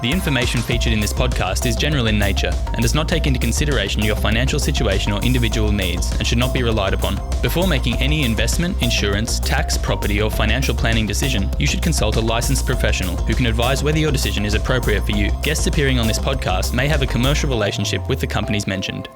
The information featured in this podcast is general in nature and does not take into consideration your financial situation or individual needs and should not be relied upon. Before making any investment, insurance, tax, property or financial planning decision, you should consult a licensed professional who can advise whether your decision is appropriate for you. Guests appearing on this podcast may have a commercial relationship with the companies mentioned.